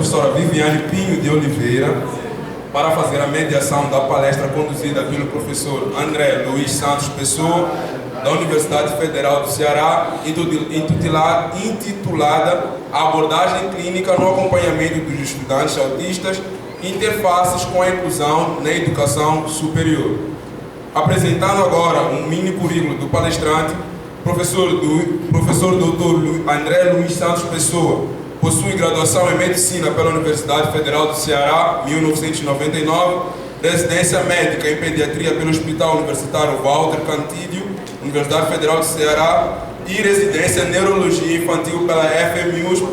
professora Viviane Pinho de Oliveira para fazer a mediação da palestra conduzida pelo professor André Luiz Santos Pessoa, da Universidade Federal do Ceará, intitulada Abordagem Clínica no Acompanhamento dos Estudantes Autistas, Interfaces com a Inclusão na Educação Superior. Apresentando agora um mini currículo do palestrante, professor Dr. André Luiz Santos Pessoa, possui graduação em Medicina pela Universidade Federal do Ceará, 1999, residência médica em Pediatria pelo Hospital Universitário Walter Cantídio, Universidade Federal do Ceará, e residência em Neurologia Infantil pela FMUSP,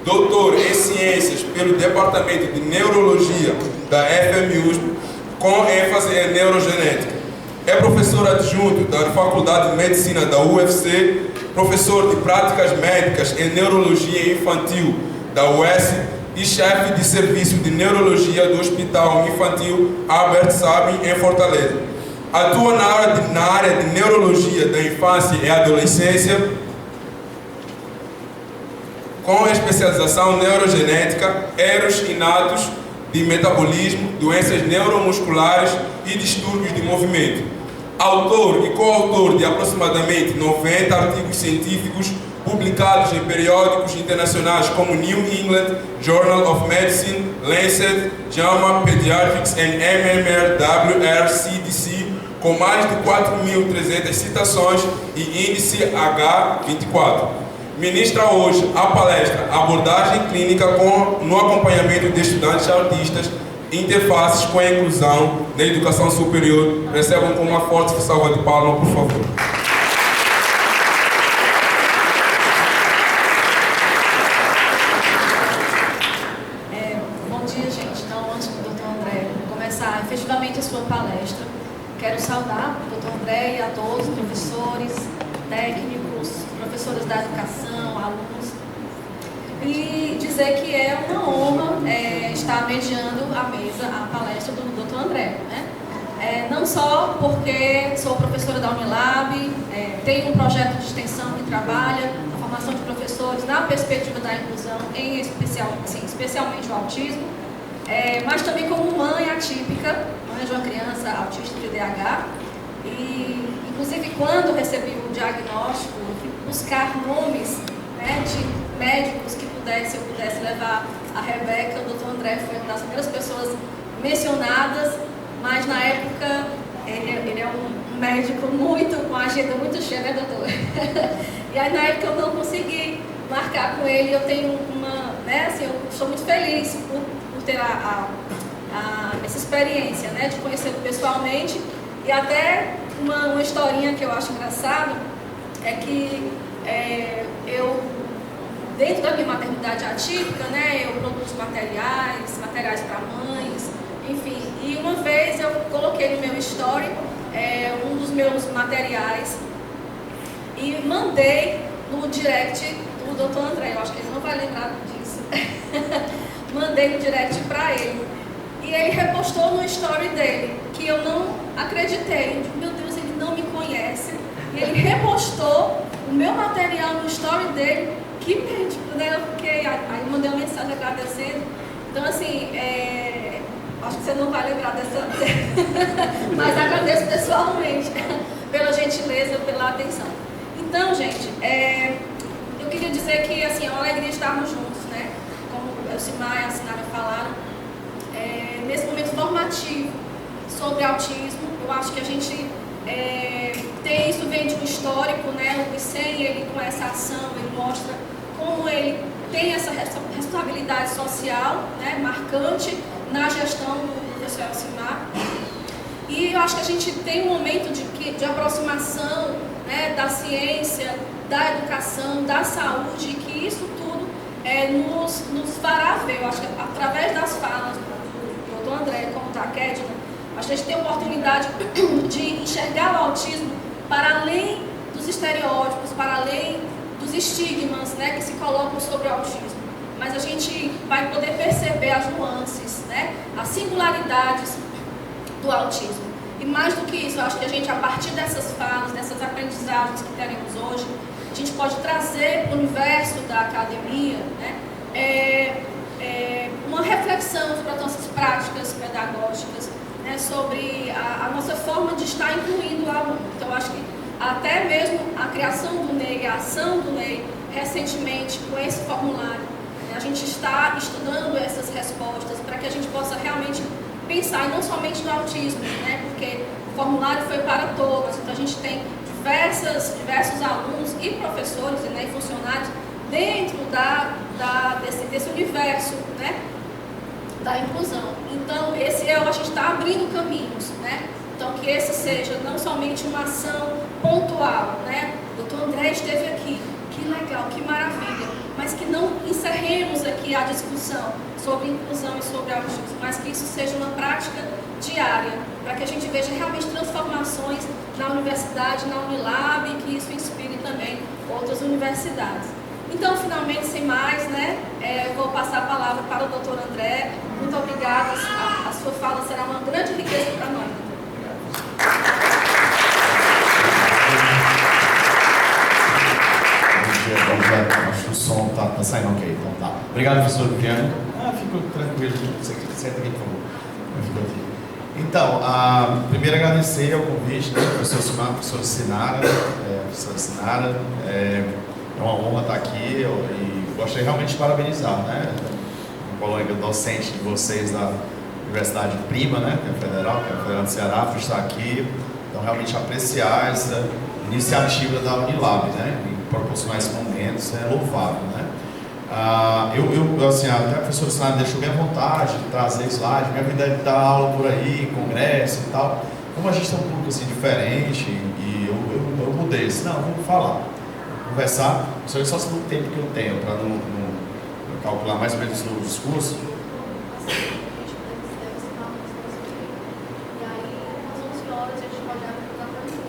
doutor em Ciências pelo Departamento de Neurologia da FMUSP, com ênfase em Neurogenética. É professor adjunto da Faculdade de Medicina da UFC, professor de Práticas Médicas em Neurologia Infantil da UES e chefe de Serviço de Neurologia do Hospital Infantil Albert Sabin, em Fortaleza. Atua na área de Neurologia da Infância e Adolescência, com especialização em Neurogenética, erros inatos de metabolismo, doenças neuromusculares e distúrbios de movimento. Autor e coautor de aproximadamente 90 artigos científicos publicados em periódicos internacionais como New England Journal of Medicine, Lancet, JAMA Pediatrics and MMWR-CDC, com mais de 4.300 citações e índice H24. Ministra hoje a palestra Abordagem Clínica no Acompanhamento de Estudantes Autistas, Interfaces com a Inclusão na Educação Superior. Recebam com uma forte salva de palmas, por favor. Bom dia, gente. Então, antes do Dr. André começar efetivamente a sua palestra, quero saudar o Dr. André e a todos os professores, técnicos, professores da educação, alunos, e dizer que é uma honra estar mediando a mesa, a palestra do Dr. André, né? Não só porque sou professora da Unilab, tenho um projeto de extensão que trabalha a formação de professores na perspectiva da inclusão, em especial, especialmente o autismo, mas também como mãe atípica, mãe de uma criança autista de TDAH, e inclusive quando recebi o diagnóstico, eu fui buscar nomes, né, de médicos que eu pudesse levar a Rebeca. O Dr. André foi uma das primeiras pessoas mencionadas, mas na época ele é um médico com a agenda muito cheia, né, doutor? E aí na época eu não consegui marcar com ele. Eu tenho eu sou muito feliz por ter essa experiência, né, de conhecê-lo pessoalmente. E até uma historinha que eu acho engraçado é que eu, dentro da minha maternidade atípica, né, eu produzo materiais para mães, enfim. E uma vez eu coloquei no meu story um dos meus materiais e mandei no direct do Dr. André. Eu acho que ele não vai lembrar disso. Mandei no direct para ele. E ele repostou no story dele, que eu não acreditei. Eu digo, meu Deus, ele não me conhece. E ele repostou o meu material no story dele. Que médico, né? Eu fiquei, aí eu mandei uma mensagem agradecendo. Então, assim, acho que você não vai lembrar dessa, mas agradeço pessoalmente pela gentileza, pela atenção. Então, gente, eu queria dizer que, assim, é uma alegria estarmos juntos, né? Como o Elcimar e a Sinara falaram, nesse momento formativo sobre autismo. Eu acho que a gente tem isso, vem de um histórico, né? O Vicen, ele com essa ação, ele mostra como ele tem essa responsabilidade social, né, marcante na gestão do professor Elcimar. E eu acho que a gente tem um momento de aproximação, né, da ciência, da educação, da saúde, e que isso tudo nos fará ver. Eu acho que através das falas do Dr. André, como da Kedna, acho que a gente tem a oportunidade de enxergar o autismo para além dos estereótipos, para além dos estigmas, né, que se colocam sobre o autismo. Mas a gente vai poder perceber as nuances, né, as singularidades do autismo. E mais do que isso, eu acho que a gente, a partir dessas falas, dessas aprendizagens que teremos hoje, a gente pode trazer para o universo da academia, né, sobre a nossa forma de estar incluindo o aluno. Então, eu acho que até mesmo a criação do NEI, a ação do NEI, recentemente, com esse formulário, a gente está estudando essas respostas para que a gente possa realmente pensar, e não somente no autismo, né? Porque o formulário foi para todos, então a gente tem diversos alunos e professores, né, e funcionários dentro desse universo, né, da inclusão. Então, a gente está abrindo caminhos, né? Então, que esse seja não somente uma ação pontual, né? O doutor André esteve aqui, que legal, que maravilha, mas que não encerremos aqui a discussão sobre inclusão e sobre autismo, mas que isso seja uma prática diária, para que a gente veja realmente transformações na universidade, na Unilab, e que isso inspire também outras universidades. Então, finalmente, sem mais, né, eu vou passar a palavra para o doutor André. Muito obrigada, a sua fala será uma grande riqueza para nós. Acho que o som tá saindo ok, então tá. Obrigado, professor Viviane. Fico tranquilo, senta aqui, por favor. Fico aqui. Então, primeiro agradecer ao convite, né, professora Sinara, é uma honra estar aqui e gostaria realmente de parabenizar, né, o colega docente de vocês da Universidade Prima, né, que é a Federal do Ceará, por estar aqui. Então, realmente apreciar essa iniciativa da Unilab, né, e proporcionar esses momentos é louvável, né. Assim, até a professora Sinara deixou bem à vontade de trazer slide, minha vida é dar aula por aí, congresso e tal. Como a gente tem um público assim diferente, e eu mudei, disse, não, vamos falar, conversar, só o tempo que eu tenho para não calcular mais ou menos no discurso.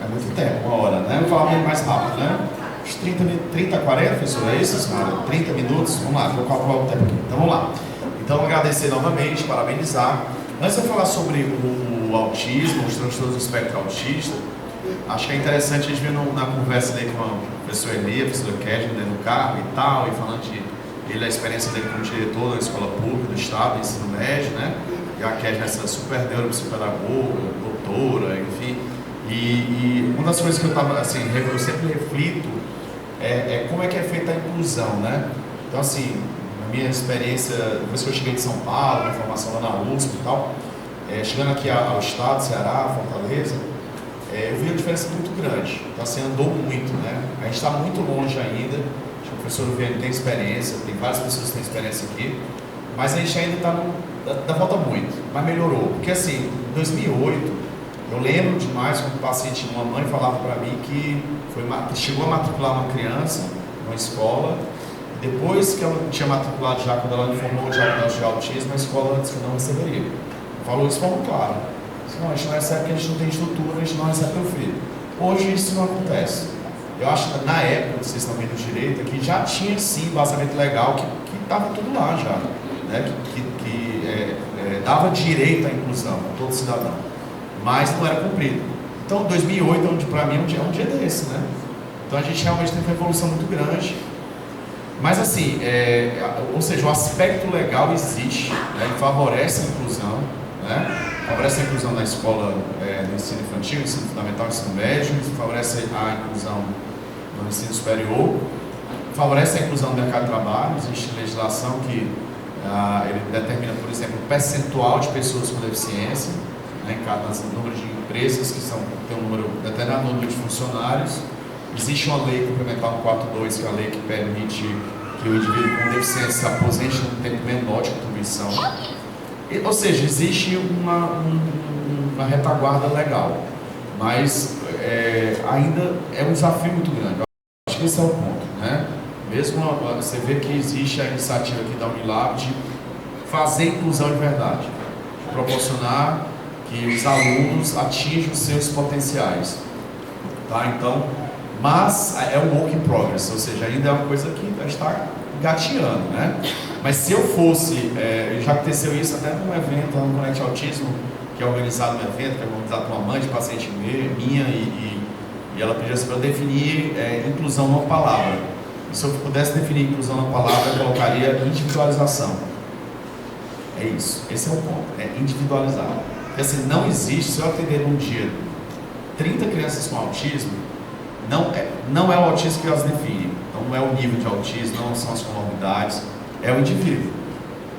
É muito tempo, uma hora, né? Vou falar bem mais rápido, né? 30 a 40, professor, é isso, senhora? 30 minutos? Vamos lá, vou calcular o tempo aqui. Então vamos lá. Então agradecer novamente, parabenizar. Antes de eu falar sobre o autismo, os transtornos do espectro autista, acho que é interessante a gente ver na conversa dele com a professora Elia, a professora Kedman, né, no carro e tal, e falando a experiência dele como diretor da escola pública do estado, de ensino médio, né? E a Kedman, essa super neuropsicopedagoga, doutora, enfim. E uma das coisas que eu sempre reflito é como é que é feita a inclusão, né? Então, assim, na minha experiência, depois que eu cheguei de São Paulo, minha formação lá na USP e tal, chegando aqui ao estado, Ceará, Fortaleza, eu vi uma diferença muito grande. Então, assim, andou muito, né? A gente está muito longe ainda. Acho que o professor Viviane tem experiência, tem várias pessoas que têm experiência aqui, mas a gente ainda está dá falta muito, mas melhorou. Porque, assim, em 2008, eu lembro demais quando o paciente, uma mãe falava para mim que chegou a matricular uma criança numa escola, depois que ela tinha matriculado já, quando ela informou o diagnóstico de autismo, a escola disse que não receberia. Falou isso como claro. Não, a gente não recebe porque a gente não tem estrutura, a gente não recebe teu filho. Hoje isso não acontece. Eu acho que na época, vocês estão vendo direito, que já tinha sim embasamento legal, que estava tudo lá já, né? que dava direito à inclusão a todo cidadão, mas não era cumprido. Então 2008, onde para mim é um dia desse, né? Então a gente realmente tem uma evolução muito grande. Mas assim, ou seja, o aspecto legal existe, né? Ele favorece a inclusão, né? Favorece a inclusão na escola do ensino infantil, ensino fundamental, ensino médio, favorece a inclusão no ensino superior, favorece a inclusão no mercado de trabalho. Existe legislação que ele determina, por exemplo, o percentual de pessoas com deficiência, né, em cada número de empresas que tem um determinado número de funcionários. Existe uma lei complementar 142, que é a lei que permite que o indivíduo com deficiência se aposente num tempo menor de contribuição. Ou seja, existe uma retaguarda legal, mas ainda é um desafio muito grande. Eu acho que esse é o ponto, né? Mesmo você vê que existe a iniciativa aqui da Unilab de fazer inclusão de verdade, de proporcionar que os alunos atinjam os seus potenciais, tá? Então, mas é um work in progress, ou seja, ainda é uma coisa que a gente está gateando, né? Mas se eu fosse, já aconteceu isso até num evento, no Connect Autismo, que é organizado no evento, que é organizado por uma mãe de paciente minha, e ela pediu assim para eu definir inclusão numa palavra. E se eu pudesse definir inclusão numa palavra, eu colocaria individualização. É isso, esse é o ponto, é individualizar. Porque assim, não existe, se eu atender num dia 30 crianças com autismo, não é o autismo que elas definem. Então não é o nível de autismo, não são as comorbidades, é o indivíduo.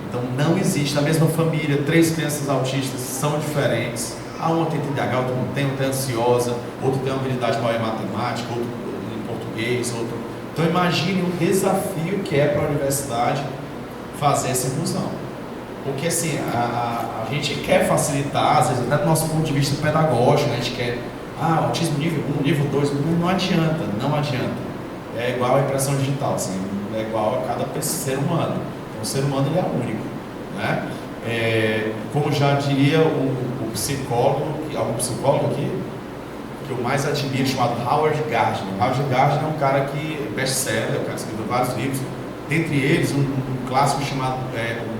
Então não existe, na mesma família, 3 crianças autistas são diferentes. Uma tem TDAH, outra não tem, outra é ansiosa, outro tem uma habilidade maior em matemática, outro em português, outro... Então imagine o desafio que é para a universidade fazer essa inclusão. Porque assim, a gente quer facilitar, às vezes até do nosso ponto de vista pedagógico, né? A gente quer, autismo nível 1, nível 2, não adianta. É igual a impressão digital, assim, é igual a cada ser humano. Então, o ser humano ele é único, né? Como já diria o psicólogo, algum psicólogo aqui, que eu mais admiro, chamado Howard Gardner. Howard Gardner é um cara que é best-seller, um cara que escreveu vários livros, dentre eles um clássico chamado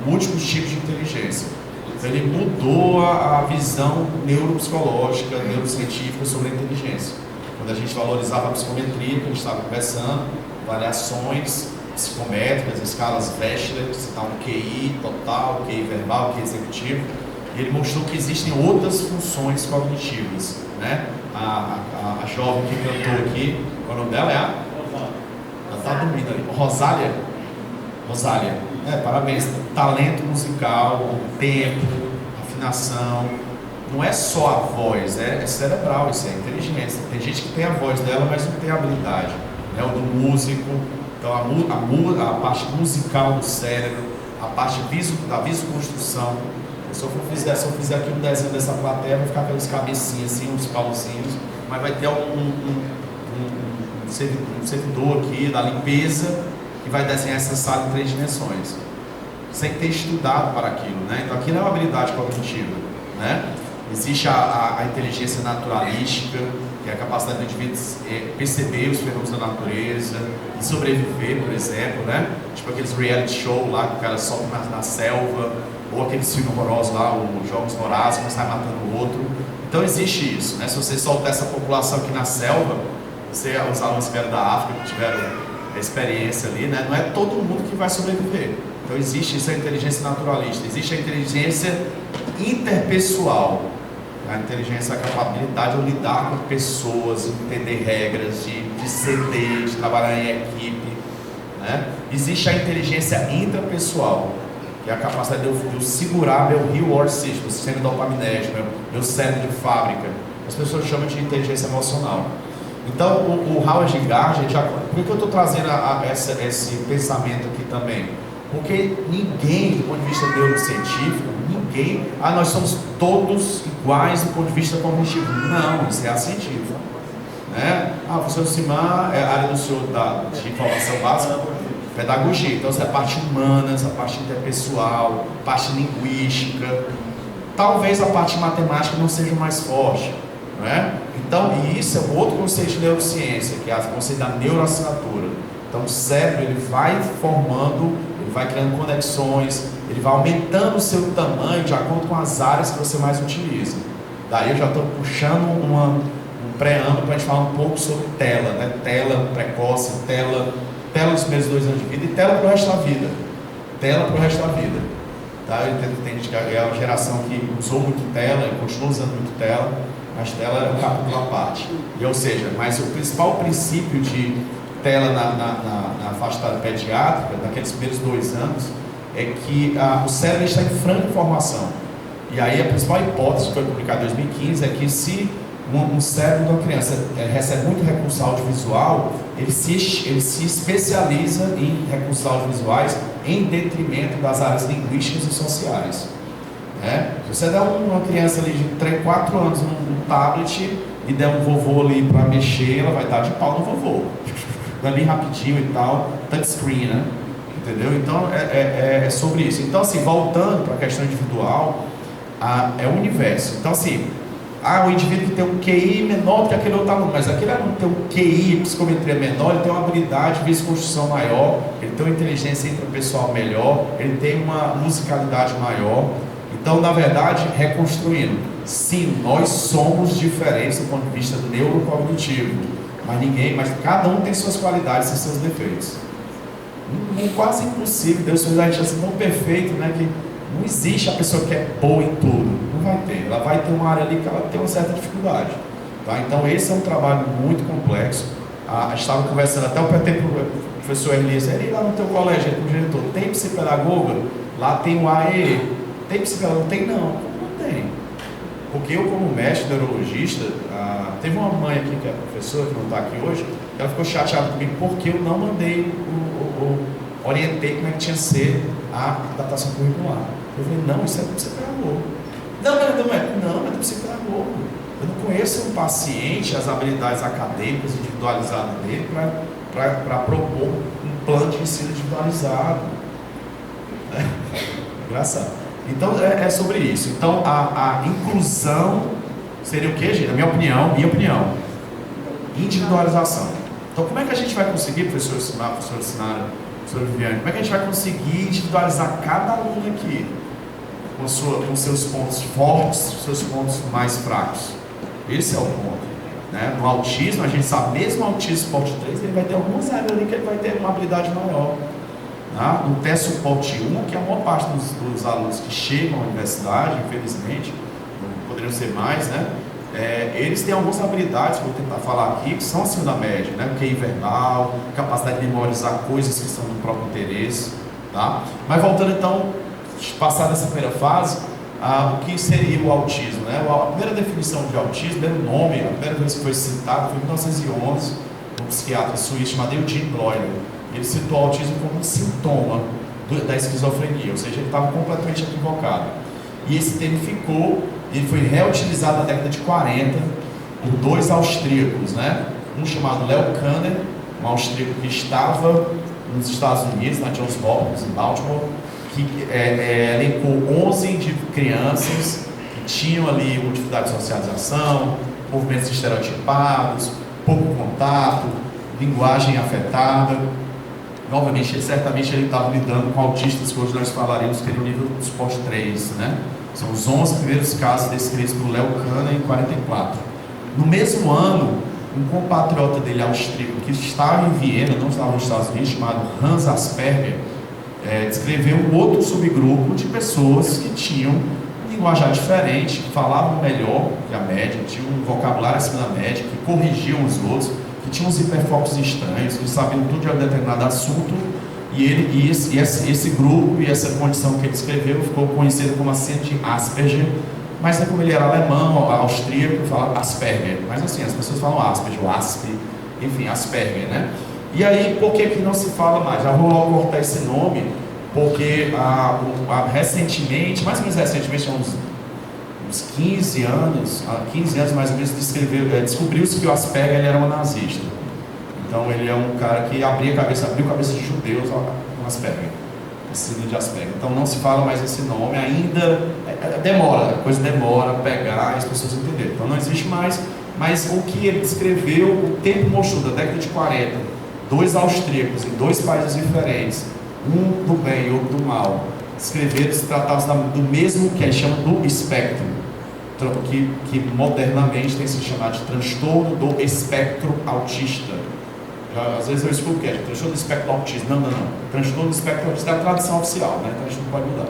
Múltiplos Tipos de Inteligência. Então, ele mudou a visão neuropsicológica, neurocientífica sobre a inteligência. Quando a gente valorizava a psicometria, que a gente estava conversando, variações psicométricas, escalas Wechsler, que citar um QI total, QI verbal, QI executivo, e ele mostrou que existem outras funções cognitivas, né? A jovem que cantou aqui, o nome dela é ela está dormindo ali, Rosália, parabéns, talento musical, tempo, afinação, não é só a voz, é cerebral, isso é inteligência. Tem gente que tem a voz dela, mas não tem a habilidade, né? O do músico. Então a parte musical do cérebro, a parte da visoconstrução. Se eu fizer aqui um desenho dessa plateia, vai ficar aqueles cabecinhos assim, uns pauzinhos, mas vai ter um servidor aqui da limpeza que vai desenhar essa sala em 3 dimensões, sem ter estudado para aquilo, né? Então aquilo é uma habilidade cognitiva, né? Existe a inteligência naturalística, que é a capacidade do indivíduo perceber os fenômenos da natureza e sobreviver, por exemplo, né? Tipo aqueles reality show lá que o cara solta na selva, ou aqueles filmes horrorosos lá, os Jogos Vorazes, um sai matando o outro. Então existe isso, né? Se você soltar essa população aqui na selva, os alunos que eram da África, que tiveram a experiência ali, né? Não é todo mundo que vai sobreviver. Então existe isso, a inteligência naturalista. Existe a inteligência interpessoal. A inteligência é a capacidade de lidar com pessoas, entender regras, de ceder, de trabalhar em equipe, né? Existe a inteligência intrapessoal, que é a capacidade de eu segurar meu reward system, o sistema dopaminérgico, meu cérebro de fábrica. As pessoas chamam de inteligência emocional. Então, o Howard Gardner, por que eu estou trazendo esse pensamento aqui também? Porque ninguém, do ponto de vista neurocientífico, nós somos todos iguais do ponto de vista cognitivo. Não, isso é assertivo, né? O professor Simar é a área do senhor de informação básica, pedagogia. Então, essa é a parte humana, essa parte interpessoal, parte linguística. Talvez a parte matemática não seja mais forte, né? Então, e isso é um outro conceito de neurociência, que é o conceito da neuroassinatura. Então, o cérebro ele vai formando, ele vai criando conexões, ele vai aumentando o seu tamanho de acordo com as áreas que você mais utiliza. Daí eu já estou puxando um preâmbulo para a gente falar um pouco sobre tela, né? Tela precoce, tela dos primeiros 2 anos de vida e tela para o resto da vida. Tela para o resto da vida. Tá? Eu entendo que tem gente que é uma geração que usou muito tela e continua usando muito tela, mas tela é um capítulo à parte. Ou seja, mas o principal princípio de tela na faixa etária pediátrica, naqueles primeiros 2 anos, é que o cérebro está em franca formação. E aí a principal hipótese que foi publicada em 2015 é que se um cérebro de uma criança recebe muito recurso audiovisual, ele se especializa em recursos audiovisuais em detrimento das áreas linguísticas e sociais. Né? Se você der uma criança ali de 3, 4 anos num tablet e der um vovô ali para mexer, ela vai dar de pau no vovô. Ali rapidinho e tal, touchscreen, né? Entendeu? Então é sobre isso. Então assim, voltando para a questão individual, é o universo. Então assim, o indivíduo que tem um QI menor do que aquele outro aluno, mas aquele aluno que tem um QI, psicometria menor, ele tem uma habilidade de visoconstrução maior, ele tem uma inteligência intrapessoal melhor, ele tem uma musicalidade maior. Então, na verdade, reconstruindo, sim, nós somos diferentes do ponto de vista neurocognitivo, mas cada um tem suas qualidades e seus defeitos. É quase impossível, Deus fez a gente assim tão perfeito, né, que Não existe a pessoa que é boa em tudo, não vai ter. Ela vai ter uma área ali que ela tem uma certa dificuldade. Tá? Então esse é um trabalho muito complexo. A gente estava conversando até o professor Elias, ele lá no teu colégio, com o diretor, tem psicopedagoga? Lá tem o AE. Tem psicopedagoga? Tem não. Não tem. Porque eu, como mestre neurologista, teve uma mãe aqui, que é professora, que não está aqui hoje, ela ficou chateada comigo porque eu não mandei, orientei como é que tinha que ser a adaptação curricular. Eu falei, não, isso é do psicopedagogo. Não, é do psicopedagogo. Eu não conheço um paciente, as habilidades acadêmicas individualizadas dele para propor um plano de ensino individualizado. Engraçado. Então é sobre isso. Então a inclusão seria o que, gente? Na minha opinião, individualização. Então como é que a gente vai conseguir, professor Simar, professora Sinara, professora Viviane, como é que a gente vai conseguir individualizar cada aluno aqui? Com seus pontos fortes, seus pontos mais fracos. Esse é o ponto. Né? No autismo, a gente sabe, mesmo o autismo suporte 3, ele vai ter algumas áreas ali que ele vai ter uma habilidade maior. Tá? No teste suporte 1, que a maior parte dos alunos que chegam à universidade, infelizmente, poderiam ser mais, né? Eles têm algumas habilidades, vou tentar falar aqui, que são acima da média, né? QI verbal, capacidade de memorizar coisas que são do próprio interesse. Tá? Mas voltando então, passar dessa primeira fase, o que seria o autismo, né? A primeira definição de autismo, o primeiro nome, a primeira vez que foi citado foi em 1911, um psiquiatra suíço chamado Eugene Bloyer. Ele citou o autismo como um sintoma da esquizofrenia, ou seja, ele estava completamente equivocado. E esse termo ele foi reutilizado na década de 40 por dois austríacos, né? Um chamado Leo Kanner, um austríaco que estava nos Estados Unidos, na Johns Hopkins, em Baltimore, que elencou 11 crianças que tinham ali uma dificuldade de socialização, movimentos estereotipados, pouco contato, linguagem afetada. Novamente, certamente ele estava lidando com autistas que hoje nós falaríamos que era o nível do suporte 3, né? São os 11 primeiros casos descritos por Leo Kanner em 44. No mesmo ano, um compatriota dele austríaco que estava em Viena, não estava nos Estados Unidos, chamado Hans Asperger, descreveu um outro subgrupo de pessoas que tinham um linguajar diferente, que falavam melhor que a média, tinham um vocabulário acima da média, que corrigiam os outros, que tinham uns hiperfocos estranhos, que sabiam tudo de um determinado assunto, e esse grupo e essa condição que ele descreveu ficou conhecido como a síndrome de Asperger, mas como ele era alemão, austríaco, falava Asperger, mas assim, as pessoas falam Asperger, o Asp, enfim, Asperger, né? E aí, por que não se fala mais? Já vou logo cortar esse nome, porque recentemente, mais ou menos recentemente, uns 15 anos mais ou menos, descobriu-se que o Asperger ele era um nazista. Então ele é um cara que abriu cabeça de judeus, o Asperger, síndrome de Asperger. Então não se fala mais esse nome, ainda demora, a coisa demora a pegar e as pessoas entenderem. Então não existe mais, mas o que ele descreveu, o tempo mostrou, da década de 40, dois austríacos em dois países diferentes, um do bem e outro do mal, escreveram, se tratavam do mesmo que eles chamam do espectro, que modernamente tem sido chamado de transtorno do espectro autista. Às vezes eu escuto o que é transtorno do espectro autista. Não. Transtorno do espectro autista é a tradução oficial, né? Então a gente não pode mudar.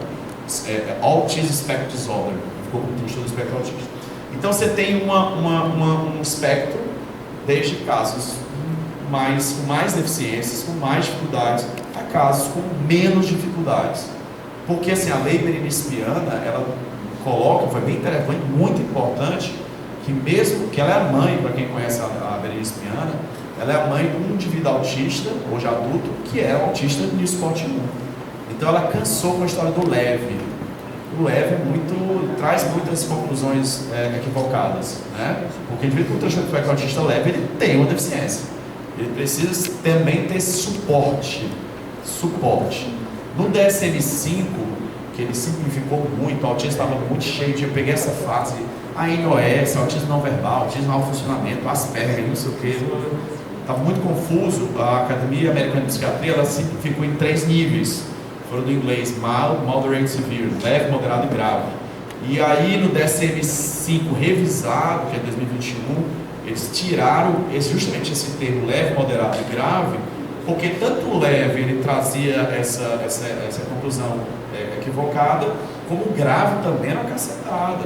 Autism Spectrum Disorder, ficou como transtorno do espectro autista. Então você tem um espectro, desde casos com mais deficiências, com mais dificuldades, a casos com menos dificuldades. Porque assim, a lei berenispiana, ela coloca, foi bem interessante, muito importante, que mesmo que ela é a mãe, para quem conhece a berenispiana, ela é a mãe de um indivíduo autista, hoje adulto, que era autista no suporte 1. Então ela cansou com a história do leve. O leve traz muitas conclusões equivocadas, né? Porque o indivíduo com transtorno do espectro autista leve, ele tem uma deficiência. Ele precisa também ter suporte. No DSM-5, que ele simplificou muito, o autismo estava muito cheio, eu peguei essa fase, a NOS, autismo não verbal, autismo mau funcionamento, Asperger, não sei o que, estava muito confuso. A Academia Americana de Psiquiatria, ela simplificou em 3 níveis, foram do inglês, mild, moderate, severe, leve, moderado e grave. E aí no DSM-5 revisado, que é 2021, eles tiraram justamente esse termo leve, moderado e grave, porque tanto o leve ele trazia essa conclusão equivocada, como o grave também era uma cacetada.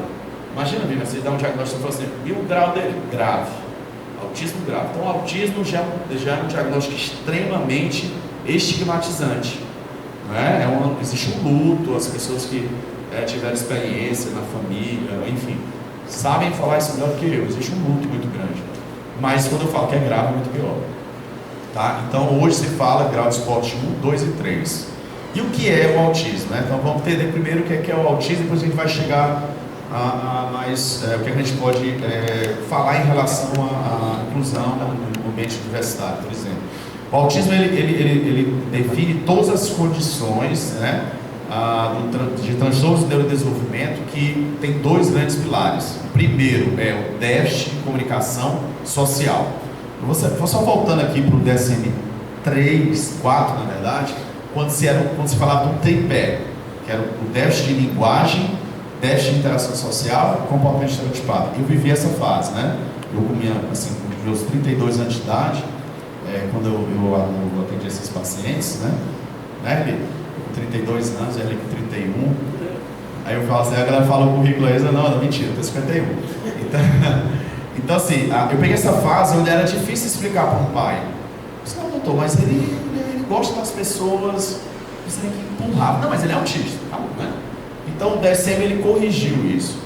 Imagina, Vivian, você dá um diagnóstico e fala assim, e o grau dele? Grave. Autismo grave. Então, o autismo já é um diagnóstico extremamente estigmatizante. Né? Existe um luto, as pessoas que tiveram experiência na família, enfim, sabem falar isso melhor do que eu. Existe um luto muito grande. Mas quando eu falo que é grave, é muito pior. Tá? Então, hoje se fala grau de SPOT 1, 2 e 3. E o que é o autismo? Né? Então, vamos entender primeiro o que é o autismo, depois a gente vai chegar a mais o que a gente pode falar em relação à inclusão no ambiente universitário, por exemplo. O autismo ele define todas as condições, né, de transtornos de neurodesenvolvimento que tem dois grandes pilares. O primeiro é o déficit de comunicação social. Vou só voltando aqui para o DSM-3, 4 na verdade, quando se falava de um tripé, que era o déficit de linguagem, déficit de interação social e comportamento estereotipado. Eu vivi essa fase, né? Eu comia, assim, com meus 32 anos de idade, quando eu atendi esses pacientes, né? Com 32 anos, ele com 31. Aí eu falo assim, a galera fala o currículo aí, não, mentira, eu tenho 51. Então assim, eu peguei essa fase onde era difícil explicar para um pai. Você não doutor, mas ele gosta das pessoas, você tem que empurrar. Não, mas ele é autista, calma, né? Então o DSM ele corrigiu isso.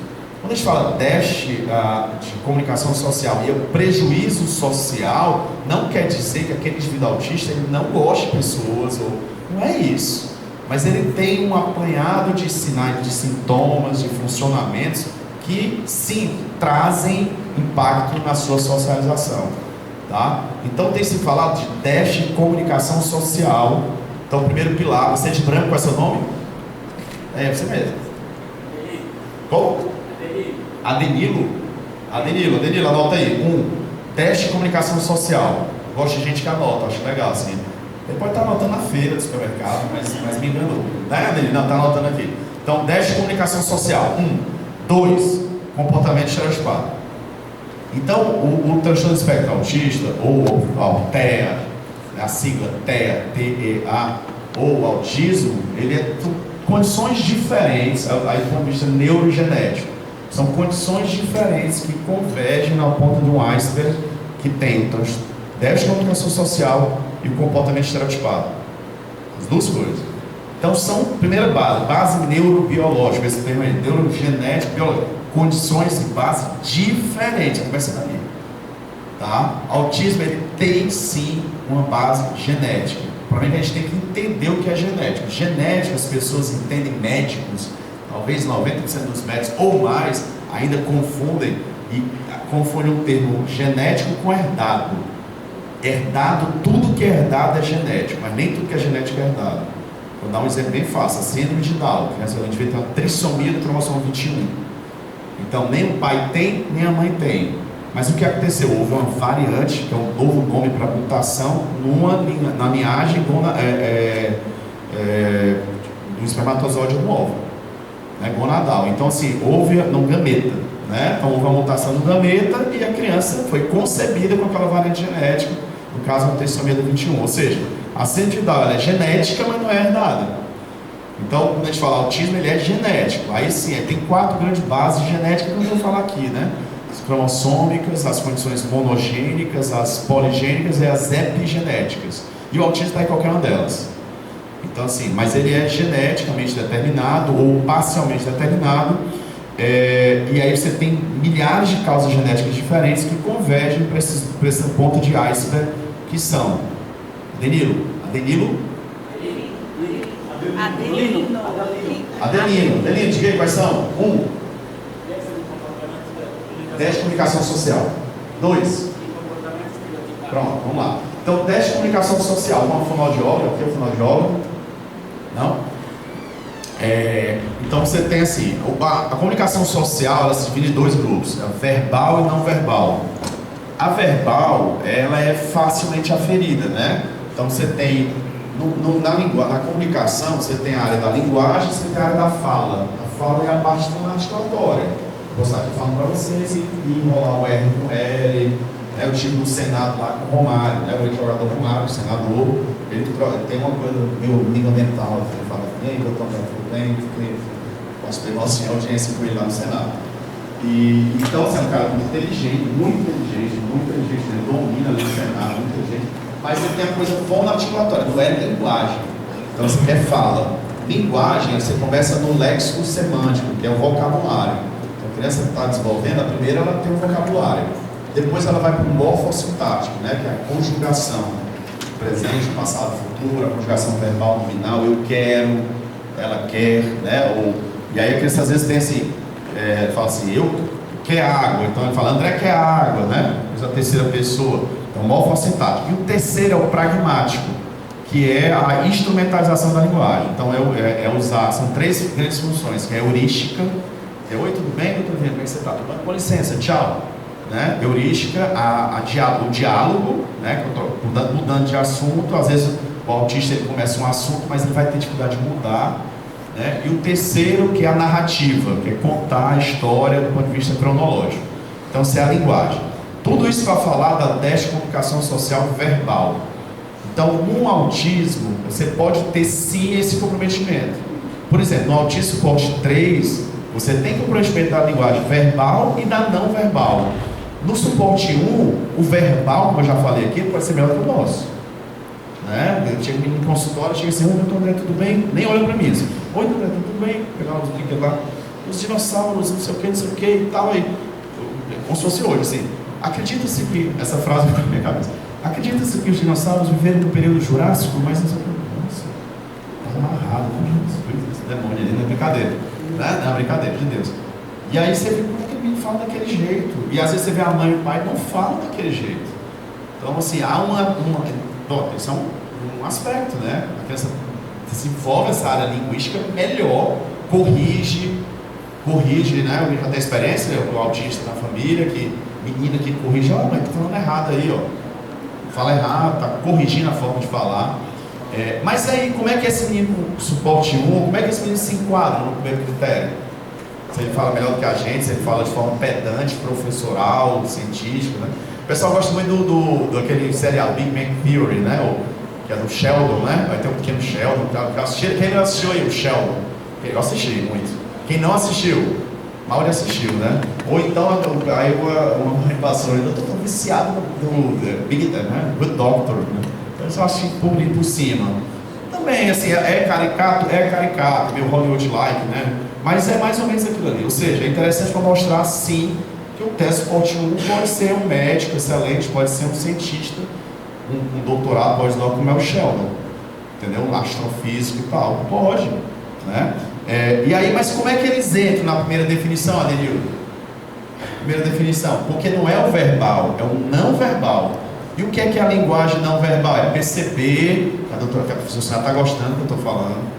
Quando a gente fala déficit de comunicação social e o prejuízo social, não quer dizer que aquele indivíduo autista ele não goste de pessoas, não é isso. Mas ele tem um apanhado de sinais, de sintomas, de funcionamentos que sim trazem impacto na sua socialização. Tá? Então tem se falado de déficit de comunicação social. Então o primeiro pilar, você é de branco, qual é seu nome? É você mesmo. Qual? Adenilo, anota aí. Déficit de comunicação social. Gosto de gente que anota, acho legal assim. Ele pode estar anotando na feira do supermercado, mas me enganou. Né, Adenilo? Não, está anotando aqui. Então, déficit de comunicação social. 2, comportamento estereotipado. Então, o transtorno do espectro autista, ou TEA, a sigla TEA, T-E-A, ou autismo, ele é condições diferentes, aí do ponto de vista neurogenético. São condições diferentes que convergem na ponta de um iceberg que tem o déficit de comunicação social e o comportamento estereotipado. As duas coisas. Então, são, primeira base neurobiológica, esse termo aí, neurogenético, biológico. Condições de base diferentes, começa dali. Tá? Autismo, ele tem sim uma base genética. O problema é que a gente tem que entender o que é genético. Genética, as pessoas entendem, médicos, talvez 90% dos médicos ou mais, ainda confundem o termo genético com herdado. Herdado, tudo que é herdado é genético, mas nem tudo que é genético é herdado. Vou dar um exemplo bem fácil, a síndrome de Down, a gente vê que tem uma trissomia do cromossomo 21. Então, nem o pai tem, nem a mãe tem. Mas o que aconteceu? Houve uma variante, que é um novo nome para mutação, na linhagem do espermatozoide no óvulo, né, gonadal. Então, assim, houve no gameta, né? Então, houve uma mutação no gameta e a criança foi concebida com aquela variante genética, no caso, a trissomia do 21. Ou seja, a síndrome de Down é genética, mas não é herdada. Então, quando a gente fala autismo, ele é genético. Aí sim, tem 4 grandes bases genéticas que eu vou falar aqui, né? As cromossômicas, as condições monogênicas, as poligênicas e as epigenéticas. E o autismo está em qualquer uma delas. Então, assim, mas ele é geneticamente determinado ou parcialmente determinado. E aí você tem milhares de causas genéticas diferentes que convergem para essa ponta de iceberg, que são Adelino, diga aí quais são. 10 de comunicação social. 2. Pronto, vamos lá. Então, 10 de comunicação social. Uma fonoaudióloga, o que é o fonoaudiólogo? Não? Então você tem assim, a comunicação social, ela se divide em 2 grupos, a verbal e não verbal. A verbal, ela é facilmente aferida, né? Então você tem na comunicação, você tem a área da linguagem, você tem a área da fala. A fala é a parte articulatória. Vou estar aqui falando para vocês e enrolar o R com L, Eu estive no Senado lá com o Romário, né? O ex-jogador Romário, o senador, ele tem uma coisa meio língua mental, ele fala, e aí, doutor, tudo bem? Participei da nossa audiência com ele lá no Senado. Então, assim, é um cara muito inteligente, ele domina ali o Senado, muito inteligente, mas ele tem a coisa fonoarticulatória, não é linguagem. Então, você quer fala. Linguagem, você começa no léxico semântico, que é o vocabulário. Então, a criança que está desenvolvendo, a primeira ela tem o vocabulário. Depois ela vai para o morfossintático, né, que é a conjugação. Presente, passado, futuro, a conjugação verbal, nominal, eu quero, ela quer, né? E aí a criança às vezes tem assim, fala assim, eu quer água. Então ele fala, André quer água, né? Usa a terceira pessoa. Então, morfossintático. E o terceiro é o pragmático, que é a instrumentalização da linguagem. Então usar, são três grandes funções, que é a heurística, que é oi, tudo bem, doutor Vendo, como é que você está? Tudo bem? Com licença, tchau. Né? Heurística, o diálogo, né? Mudando de assunto, às vezes o autista ele começa um assunto, mas ele vai ter dificuldade de mudar. Né? E o terceiro, que é a narrativa, que é contar a história do ponto de vista cronológico. Então, isso é a linguagem. Tudo isso para falar da teste de comunicação social verbal. Então, no autismo, você pode ter sim esse comprometimento. Por exemplo, no autismo suporte 3, você tem comprometimento da linguagem verbal e da não verbal. No suporte 1, o verbal, como eu já falei aqui, pode ser melhor que o nosso. Né? Eu chego no consultório, chego assim, oi, doutor André, tudo bem? Nem olha para mim assim, oi, doutor André, tudo bem? Pegar uns brinquedos lá, os dinossauros, não sei o que e tal, aí. Como se fosse hoje, assim. Acredita-se que, essa frase ficou na minha cabeça, acredita-se que os dinossauros viveram no período Jurássico, mas não sei o que, nossa, está amarrado, esse demônio ali, não é brincadeira. Né? Não é brincadeira, de Deus. E aí você vê como é que o menino fala daquele jeito. E às vezes você vê a mãe e o pai não falam daquele jeito. Então, assim, há isso é um aspecto, né? A criança desenvolve essa área linguística melhor, corrige, né? Eu já tenho experiência, o autista na família, menina que corrige, ó, mãe, tá falando errado aí, ó. Fala errado, tá corrigindo a forma de falar. Mas aí, como é que esse menino suporte 1, como é que esse menino se enquadra no primeiro critério? Se ele fala melhor do que a gente, se ele fala de forma pedante, professoral, científica, né? O pessoal gosta muito daquele serial Big Bang Theory, né? Que é do Sheldon, né? Vai ter um pequeno Sheldon. Quem não assistiu aí o Sheldon? Eu assisti muito. Quem não assistiu? Mauri assistiu, né? Ou então, aí uma mãe passou, eu estou viciado no Big, né? Good Doctor, né? Então eu só assisti por cima. Também, assim, é caricato, meio Hollywood-like, né? Mas é mais ou menos aquilo ali. Ou seja, é interessante para mostrar, sim, que o teste suporte 1 pode ser um médico excelente, pode ser um cientista, um doutorado, pode dar como é o Sheldon, entendeu? Um astrofísico e tal. Pode, né? E aí, mas como é que eles entram na primeira definição, Adenildo? Primeira definição, porque não é o verbal, é o não verbal. E o que é a linguagem não verbal? É perceber, a professora está gostando do que eu estou falando.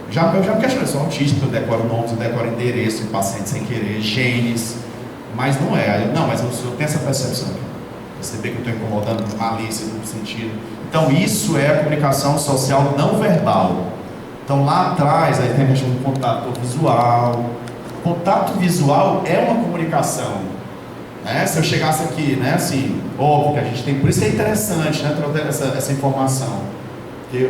Eu já me questionei, sou autista, eu decoro nomes, eu decoro endereço de paciente sem querer, genes, mas não é. Não, mas eu tenho essa percepção aqui. Perceber que eu estou incomodando com malícia, no sentido. Então, isso é a comunicação social não verbal. Então, lá atrás, aí tem a questão do contato visual. Contato visual é uma comunicação. Né? Se eu chegasse aqui, né, assim, óbvio que a gente tem, por isso que é interessante, né, trazer essa informação. Porque,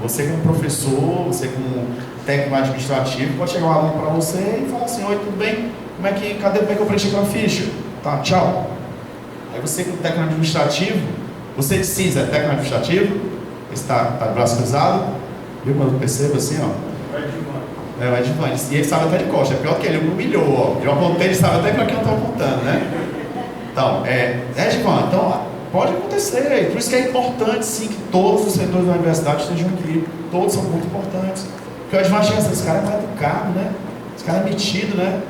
você como professor, você como técnico administrativo, pode chegar um aluno para você e falar assim, oi, tudo bem? Como é que eu preenchi aquela ficha? Tá, tchau. Aí você como técnico administrativo, você decide, é técnico administrativo, você está de braço cruzado, viu quando eu percebo assim, ó? O Edvan, e ele sabe até de costa, é pior que ele me humilhou, ó. Eu apontei, ele sabe até para quem eu estou apontando, né? Então, Edvan, então, pode acontecer, por isso que é importante sim que todos os setores da universidade estejam aqui, todos são muito importantes. Porque o Edvan chega assim, esse cara é mais educado, né? Esse cara é metido, né?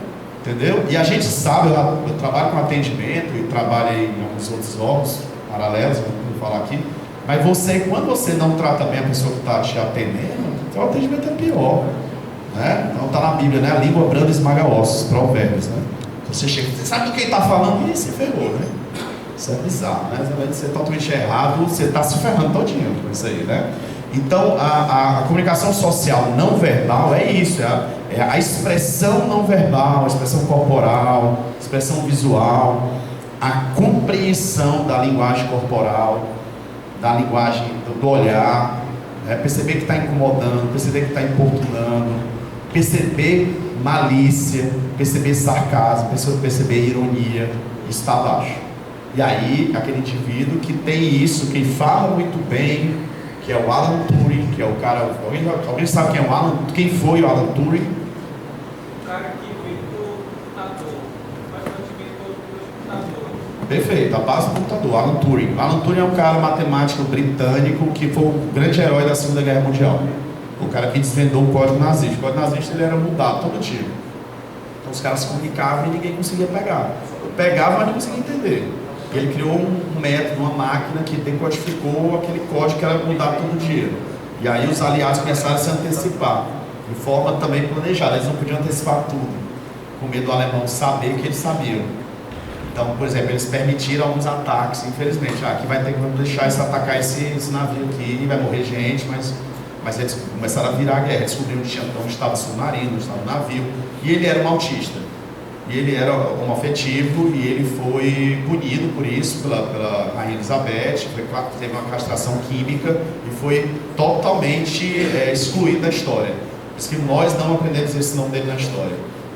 Entendeu? E a gente sabe, eu trabalho com atendimento e trabalho em alguns outros órgãos paralelos, não vou falar aqui, mas quando você não trata bem a pessoa que está te atendendo, o atendimento é pior. Né? Então está na Bíblia, né? A língua branda esmaga ossos, provérbios, né? Você chega, você sabe quem está falando? E se ferrou, né? Isso é bizarro, né? Você é totalmente errado, você está se ferrando todinho com isso aí, né? Então a comunicação social não verbal é isso, é a expressão não verbal, a expressão corporal, a expressão visual. a compreensão da linguagem corporal, da linguagem do olhar, perceber que está incomodando, perceber que está importunando, perceber malícia, perceber sarcasmo, perceber ironia, isso está abaixo. E aí, aquele indivíduo que tem isso, quem fala muito bem, que é o Alan Turing, que é o cara... Alguém sabe quem é o Alan? Quem foi o Alan Turing? O cara que inventou o computador, bastante inventou o computador. Perfeito, a base do computador, Alan Turing. Alan Turing é um cara matemático britânico que foi o grande herói da Segunda Guerra Mundial. O cara que desvendou o código nazista. O código nazista ele era mudado todo dia. Então os caras se comunicavam e ninguém conseguia pegar. Pegava, mas não conseguia entender. E ele criou um método, uma máquina que decodificou aquele código que era mudado todo dia. E aí os aliados começaram a se antecipar, de forma também planejada. Eles não podiam antecipar tudo, com medo do alemão saber que eles sabiam. Então, por exemplo, eles permitiram alguns ataques, infelizmente. Aqui vamos deixar eles atacar esse navio aqui, vai morrer gente, mas eles começaram a virar a guerra, descobriram onde estava o submarino, onde estava o navio. E ele era um autista. E ele era homoafetivo e ele foi punido por isso pela Rainha Elizabeth, teve uma castração química e foi totalmente excluído da história. Por isso que nós não aprendemos esse nome dele na história.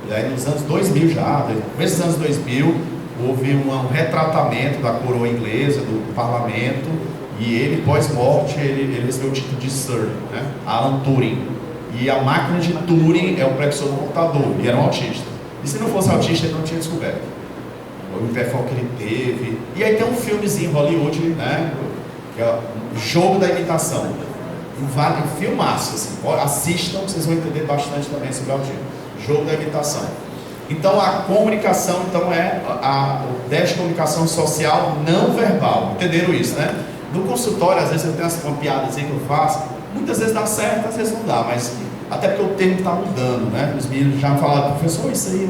E aí nos anos 2000 já, nesses anos 2000, houve um retratamento da coroa inglesa, do parlamento, e ele, pós-morte, ele recebeu o título de Sir, né? Alan Turing. E a máquina de Turing é o precursor do computador, e era um autista. E se não fosse autista, ele não tinha descoberto o hiperfoco que ele teve. E aí tem um filmezinho em Hollywood, né? Que é o Jogo da Imitação. Um filmaço, assim. Assistam, vocês vão entender bastante também sobre o autismo. Jogo da Imitação. Então a comunicação é o teste de comunicação social não verbal. Entenderam isso, né? No consultório, às vezes eu tenho uma piadazinha que eu faço. Muitas vezes dá certo, às vezes não dá, mas até porque o termo está mudando, né? Os meninos já falaram, professor, isso aí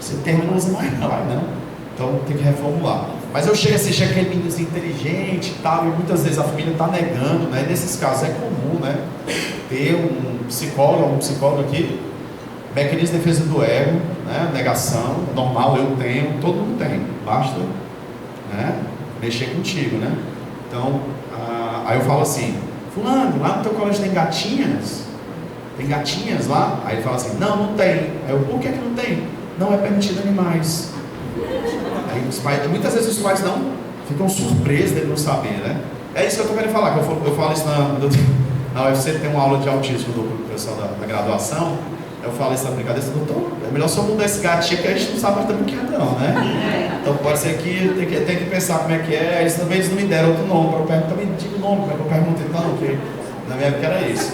esse termo não usa mais não. Então tem que reformular. Mas eu chego a assistir aquele menino inteligente e tal, e muitas vezes a família está negando, né? Nesses casos é comum, né? Ter um psicólogo aqui, mecanismo de defesa do ego, né? Negação, normal, eu tenho, todo mundo tem, basta, né? Mexer contigo, né? Então, aí eu falo assim, fulano, lá no teu colégio tem gatinhas? Tem gatinhas lá? Aí ele fala assim, não tem. Aí eu, por que não tem? Não é permitido animais. Aí os pais, muitas vezes os pais não ficam surpresos dele não saber, né? É isso que eu estou querendo falar, que eu falo isso na UFC, tem uma aula de autismo do pessoal da graduação. Eu falo isso na brincadeira, doutor, é melhor só mudar esse gatinho, porque a gente não sabe mais também o que é não, né? Então pode ser que tem que pensar como é que é. Aí também eles não me deram outro nome, para eu perguntar, também digo o nome, como é que eu pergunto então, porque na minha época era isso.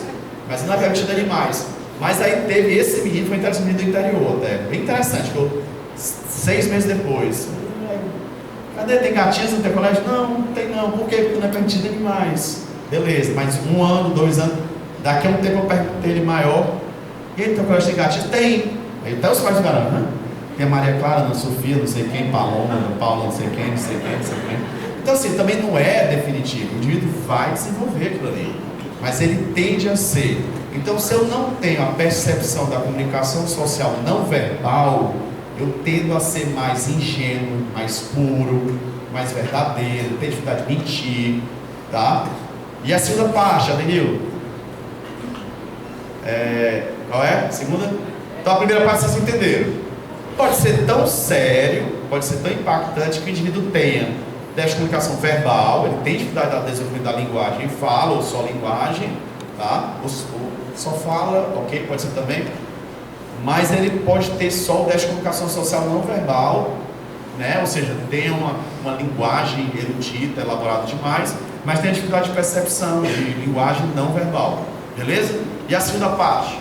Mas não é permitido animais. Mas aí teve esse menino, foi esse menino do interior até, bem interessante, que eu, 6 meses depois, cadê, tem gatinhas no teu colégio? Não tem não, por quê? Porque não é permitido animais. Beleza, mas 1 ano, 2 anos, daqui a um tempo eu perguntei ele maior, e aí teu colégio tem gatinhas? Tem! Aí até os pais ficaram, né? Tem a Maria Clara, Ana Sofia, não sei quem, Paloma, Paulo, não sei quem, não sei quem, não sei quem. Então assim, também não é definitivo, o indivíduo vai desenvolver aquilo ali, mas ele tende a ser. Então se eu não tenho a percepção da comunicação social não verbal, eu tendo a ser mais ingênuo, mais puro, mais verdadeiro, tenho dificuldade de mentir, tá? E a segunda parte, Adenil? Qual é? A segunda? Então a primeira parte vocês entenderam. Pode ser tão sério, pode ser tão impactante que o indivíduo tenha déficit de comunicação verbal, ele tem dificuldade de desenvolvimento da linguagem, fala ou só linguagem, tá? Ou só fala, ok, pode ser também. Mas ele pode ter só o déficit de comunicação social não verbal, né? Ou seja, tem uma linguagem erudita, elaborada demais, mas tem a dificuldade de percepção, de linguagem não verbal, beleza? E a segunda parte?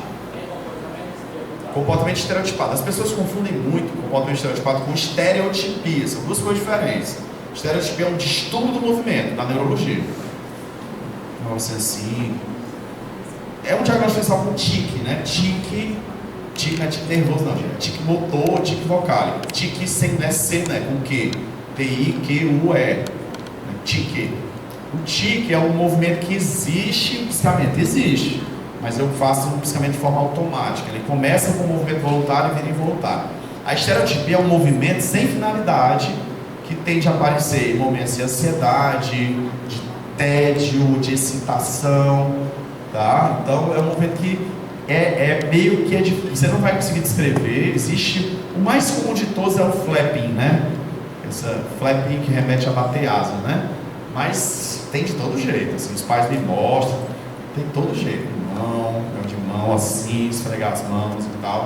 Comportamento estereotipado. As pessoas confundem muito comportamento estereotipado com estereotipia, são duas coisas diferentes. Estereotipia é um distúrbio do movimento, na neurologia. Nossa, assim... É um diagnóstico diferencial com tique, né? Tique não é tique nervoso, não, gente. Tique motor, tique vocálico. Tique sem C, né? Com Q. T-I-Q-U-E. Tique. O tique é um movimento que existe fisicamente. Existe. Mas eu faço um fisicamente de forma automática. Ele começa com um movimento voluntário e vira involuntário. A estereotipia é um movimento sem finalidade, que tende a aparecer em momentos de ansiedade, de tédio, de excitação, tá? Então é um momento que meio que difícil, você não vai conseguir descrever. Existe, o mais comum de todos é o flapping, né? Essa flapping que remete a bater asa, né? Mas tem de todo jeito, assim, os pais me mostram, tem de todo jeito, de mão assim, esfregar as mãos e tal.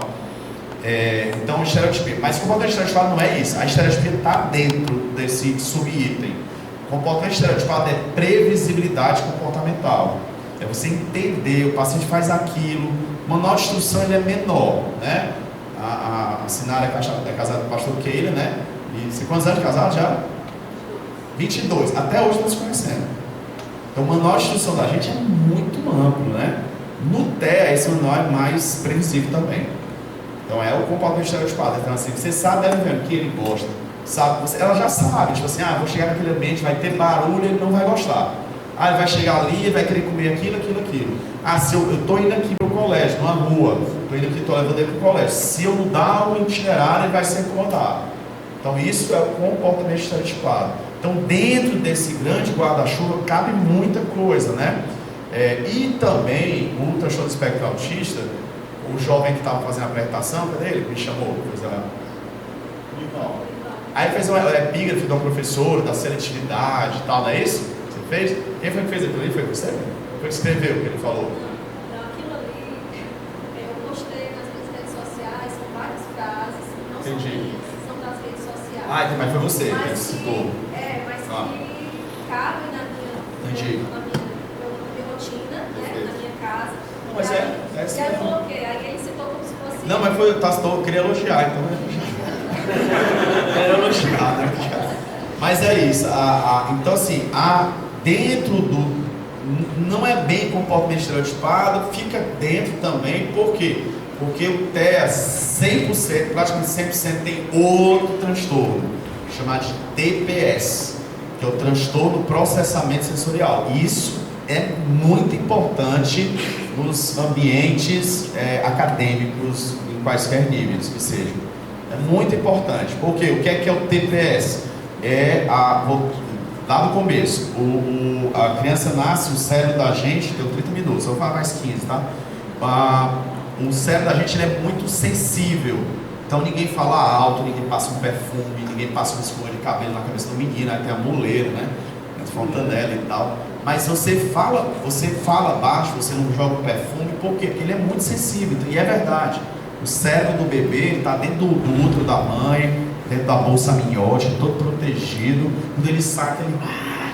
Então, estereotipia. Mas o comportamento estereotipado não é isso. A estereotipia está dentro desse subitem. O comportamento estereotipado é previsibilidade comportamental. É você entender, o paciente faz aquilo. O manual de instrução ele é menor, né? A Sinara é casada com o pastor Keila, né? E você quantos anos de casado já? 22. Até hoje estão se conhecendo. Então, o manual de instrução da gente é muito amplo, né? No TEA, esse manual é mais previsível também. Então é o comportamento estereotipado. Então assim, você sabe o que ele gosta, sabe? Ela já sabe, tipo assim, vou chegar naquele ambiente, vai ter barulho, ele não vai gostar. Ele vai chegar ali, ele vai querer comer aquilo. Se eu estou indo aqui para o colégio, numa rua, estou indo aqui, estou levando ele para o colégio. Se eu mudar o itinerário, ele vai se incomodar. Então isso é o comportamento estereotipado. Então dentro desse grande guarda-chuva cabe muita coisa, né? E também o transtorno do espectro autista. O jovem que estava fazendo a apresentação, cadê ele? Me chamou, aí fez uma epígrafe de um professor da seletividade e tal, não é isso? Você fez? Quem foi que fez aquilo ali? Foi você? Foi que escreveu o que ele falou? Não, aquilo ali, eu postei nas minhas redes sociais, são várias frases, não são minhas, são das redes sociais. Então, mas foi você mas que citou. Mas que cabe na minha rotina, né? Na minha casa. Mas e aí eu coloquei, aí ele citou como se fosse... Não, mas eu queria elogiar, então era elogiar, né? Mas é isso, então assim, dentro do... Não é bem comportamento estereotipado, fica dentro também, por quê? Porque o TEA 100%, praticamente 100% tem outro transtorno, chamado de TPS, que é o transtorno do processamento sensorial. Isso é muito importante nos ambientes acadêmicos, em quaisquer níveis que sejam. É muito importante, porque o que é o TPS? Lá no começo, a criança nasce, o cérebro da gente, deu 30 minutos, eu vou falar mais 15, tá? O cérebro da gente é muito sensível, então ninguém fala alto, ninguém passa um perfume, ninguém passa uma escova de cabelo na cabeça do menino, aí tem a muleira, né? Fontanela e tal. Mas você fala baixo, você não joga o perfume, por quê? Porque ele é muito sensível, e é verdade. O cérebro do bebê está dentro do útero da mãe, dentro da bolsa amniótica, todo protegido. Quando ele sai, aquele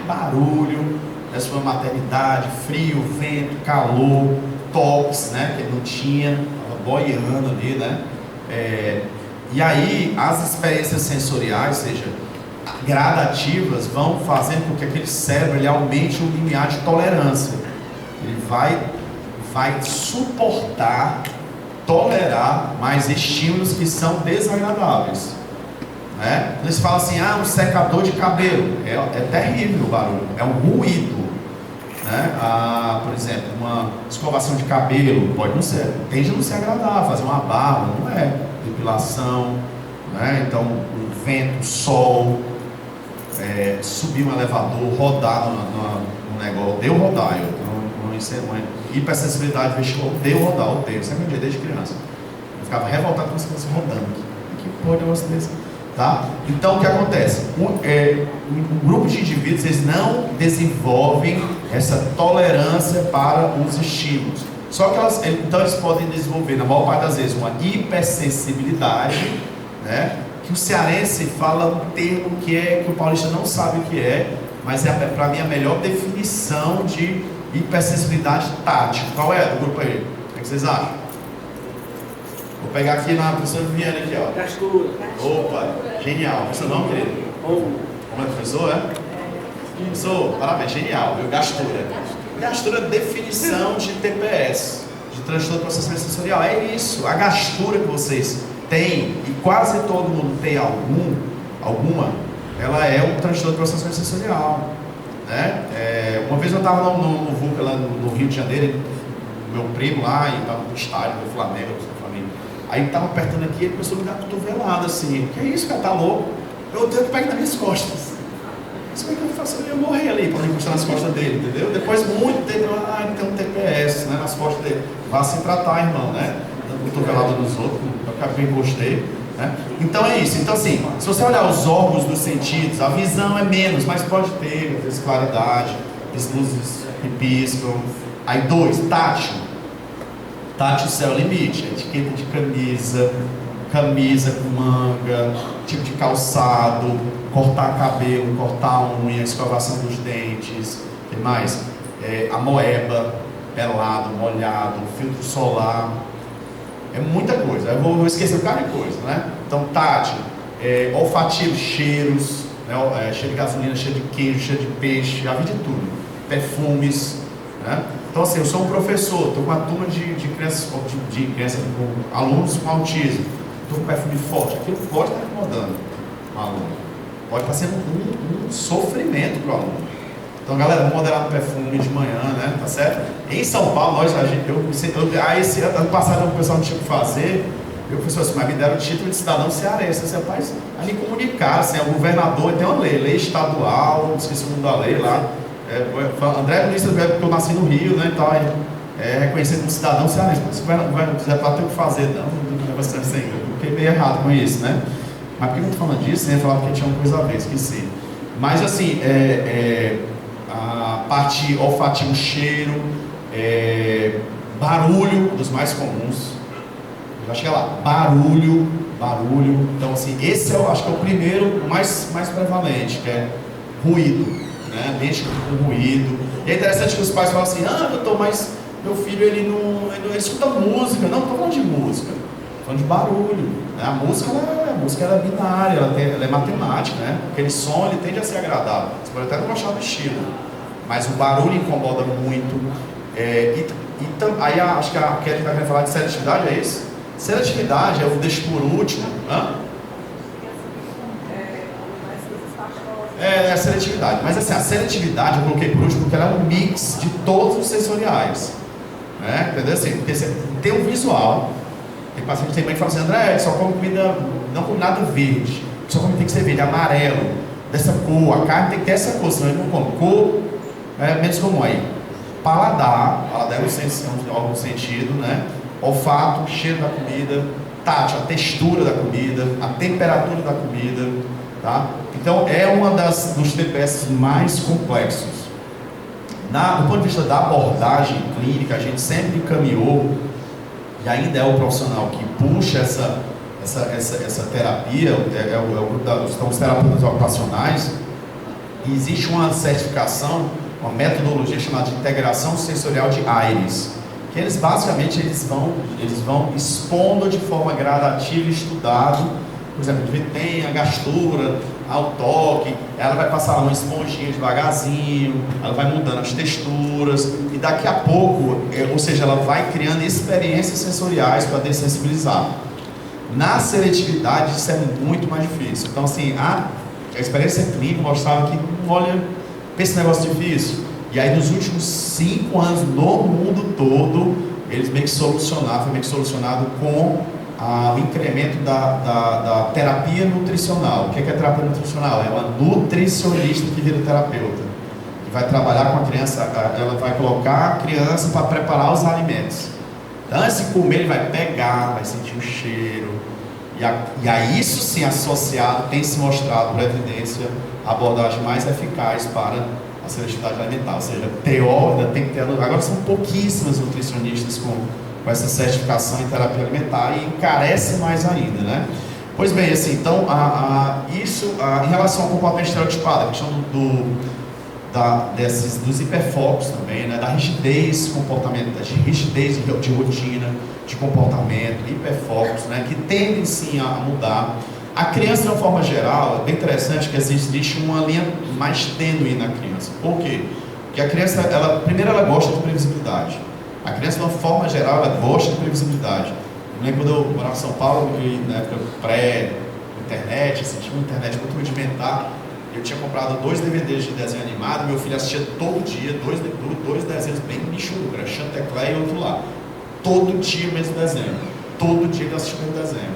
barulho da sua maternidade, frio, vento, calor, toques, né? Que ele não tinha, estava boiando ali, né? E aí, as experiências sensoriais, ou seja, gradativas, vão fazendo com que aquele cérebro ele aumente o limiar de tolerância. Ele vai suportar, tolerar mais estímulos que são desagradáveis, né? Quando se fala assim, um secador de cabelo, é terrível o barulho, é um ruído, né? Por exemplo, uma escovação de cabelo tende a não ser agradável, fazer uma barba, não é? Depilação, né? Então o vento, o sol, subir um elevador, rodar no negócio, odeio rodar, uma hipersensibilidade vestibular, odeio, sempre odiei desde criança. Eu ficava revoltado com as coisas rodando aqui. Que porra de negócio desse? Tá? Então o que acontece? Um grupo de indivíduos, eles não desenvolvem essa tolerância para os estímulos. Só que eles podem desenvolver, na maior parte das vezes, uma hipersensibilidade, né? Que o cearense fala um termo que o paulista não sabe o que é, mas para mim a melhor definição de hipersensibilidade tátil. Qual é do grupo aí? O que vocês acham? Vou pegar aqui na professora Viviane aqui, ó. Gastura. Opa, genial. Professor não, querido? Como é professor, Professor, parabéns, genial, viu? Gastura. Gastura é definição de TPS, de transtorno do processamento sensorial. É isso, a gastura que vocês têm, e quase todo mundo tem alguma, ela é um transtorno do processamento sensorial, né? Uma vez eu estava no VUCA lá no Rio de Janeiro, meu primo lá, e estava no estádio do Flamengo, aí ele estava apertando aqui, e ele começou a me dar cotovelada assim, que é isso, cara, tá louco? eu tenho que pegar nas minhas costas. Mas como é que eu faço? Eu ia morrer ali para encostar nas costas dele, entendeu? Depois muito tempo, ele tem um TPS, né, nas costas dele. Vá se tratar, irmão, né? Dando cotovelada nos outros, eu acabei encostei. Né? Então é isso. Então assim, se você olhar os órgãos dos sentidos, a visão é menos, mas pode ter, às vezes, claridade, as luzes que piscam. Aí 2, tátil. Tátil, céu limite, etiqueta de camisa com manga, tipo de calçado, cortar cabelo, cortar unha, escovação dos dentes, o que mais? A moeba, pelado, molhado, filtro solar, é muita coisa. Eu vou esquecer um bocado de coisa, né? Então, tátil, olfativo, cheiros, né? Cheiro de gasolina, cheiro de queijo, cheiro de peixe, já vi de tudo, perfumes, né? Então, assim, eu sou um professor, estou com uma turma de crianças, com alunos com autismo, estou com perfume forte, aquilo pode estar incomodando o aluno, pode estar sendo um sofrimento para o aluno. Então, galera, vamos moderar no perfume de manhã, né? Tá certo? Em São Paulo, esse ano passado o pessoal não tinha o que fazer, eu pensei assim, mas me deram o título de cidadão cearense. Assim, rapaz, ali comunicaram, assim, o governador tem uma lei estadual, esqueci o nome da lei lá. André Luiz, porque eu nasci no Rio, né? Então é reconhecido como cidadão cearense. Mas o governador tem o que fazer, não negócio assim, eu fiquei meio errado com isso, né? Mas por que eu estou falando disso? Eu ia falar porque tinha uma coisa a ver, esqueci. Mas assim, a parte olfativa, cheiro, barulho, dos mais comuns. Já cheguei lá, barulho. Então assim, esse eu acho que é o primeiro mais prevalente, que é ruído. Né? Ambiente com ruído. E é interessante que os pais falam assim, doutor, mas meu filho ele escuta música. Não, estou falando de música, estou falando de barulho. Né? A música ela é binária, ela é matemática, né? Aquele som ele tende a ser agradável. Você pode até não gostar do estilo, mas o barulho incomoda muito. Aí acho que a Kelly está querendo falar de seletividade, é isso? Seletividade eu deixo por último. A seletividade, mas assim, a seletividade eu coloquei por último porque ela é um mix de todos os sensoriais, né? Entendeu? Assim, porque tem um visual, tem paciente que tem mãe que fala assim, André, só come comida, não come nada verde, só come tem que ser verde, amarelo, dessa cor, a carne tem que ter essa cor, senão ele não come. Cor é menos comum aí. Paladar é algum sentido, né? Olfato, cheiro da comida, tátil, a textura da comida, a temperatura da comida, tá? Então é uma dos TPS mais complexos. Do ponto de vista da abordagem clínica, a gente sempre caminhou, e ainda é o profissional que puxa essa terapia, são os terapeutas ocupacionais, e existe uma certificação, uma metodologia chamada de integração sensorial de AIRES, que eles basicamente vão expondo de forma gradativa e estudado. Por exemplo, tem a gastura, ao toque, ela vai passar uma esponjinha devagarzinho, ela vai mudando as texturas, e daqui a pouco, ou seja, ela vai criando experiências sensoriais para dessensibilizar. Na seletividade, isso é muito mais difícil. Então, assim, a experiência clínica mostrava que, olha, esse negócio difícil. E aí, nos últimos 5 anos, no mundo todo, eles meio que solucionado com o incremento da terapia nutricional. O que é terapia nutricional? É uma nutricionista que vira terapeuta, que vai trabalhar com a criança, ela vai colocar a criança para preparar os alimentos. Então, antes de comer, ele vai pegar, vai sentir o cheiro, e aí isso sim associado, tem se mostrado por evidência, a abordagem mais eficaz para a seletividade alimentar. Ou seja, teórica tem que ter, agora são pouquíssimas nutricionistas com essa certificação em terapia alimentar, e encarece mais ainda, né? Pois bem, assim, então, em relação ao comportamento estereotipado, a questão dos hiperfocos também, né? Da rigidez comportamental, de rigidez de rotina, de comportamento, hiperfocos, né? Que tendem sim a mudar. A criança, de uma forma geral, é bem interessante que existe uma linha mais tênue na criança. Por quê? Porque a criança, primeiro ela gosta de previsibilidade. A criança, de uma forma geral, ela gosta de previsibilidade. Eu lembro quando eu morava em São Paulo, na época pré-internet, assim, tinha uma internet muito rudimentar, eu tinha comprado 2 DVDs de desenho animado, meu filho assistia todo dia, dois desenhos bem bicho-lucro, era Chantecler e outro lá. Todo dia o mesmo desenho. Todo dia ele assistia o mesmo desenho.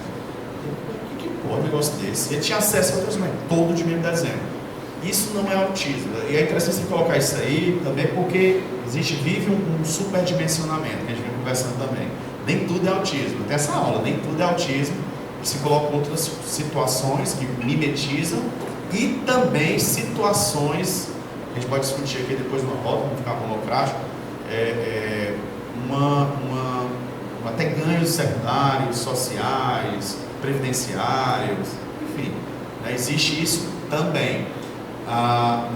pô, um negócio desse. Ele tinha acesso a outros médicos, todo de mesmo desenho. Isso não é autismo. E é interessante você colocar isso aí também, porque vive um superdimensionamento, que a gente vem conversando também. Nem tudo é autismo. Tem essa aula, nem tudo é autismo. Se coloca outras situações que mimetizam e também situações, a gente pode discutir aqui depois numa roda, não ficar monocrático, até ganhos secundários, sociais, previdenciários, enfim, né, existe isso também.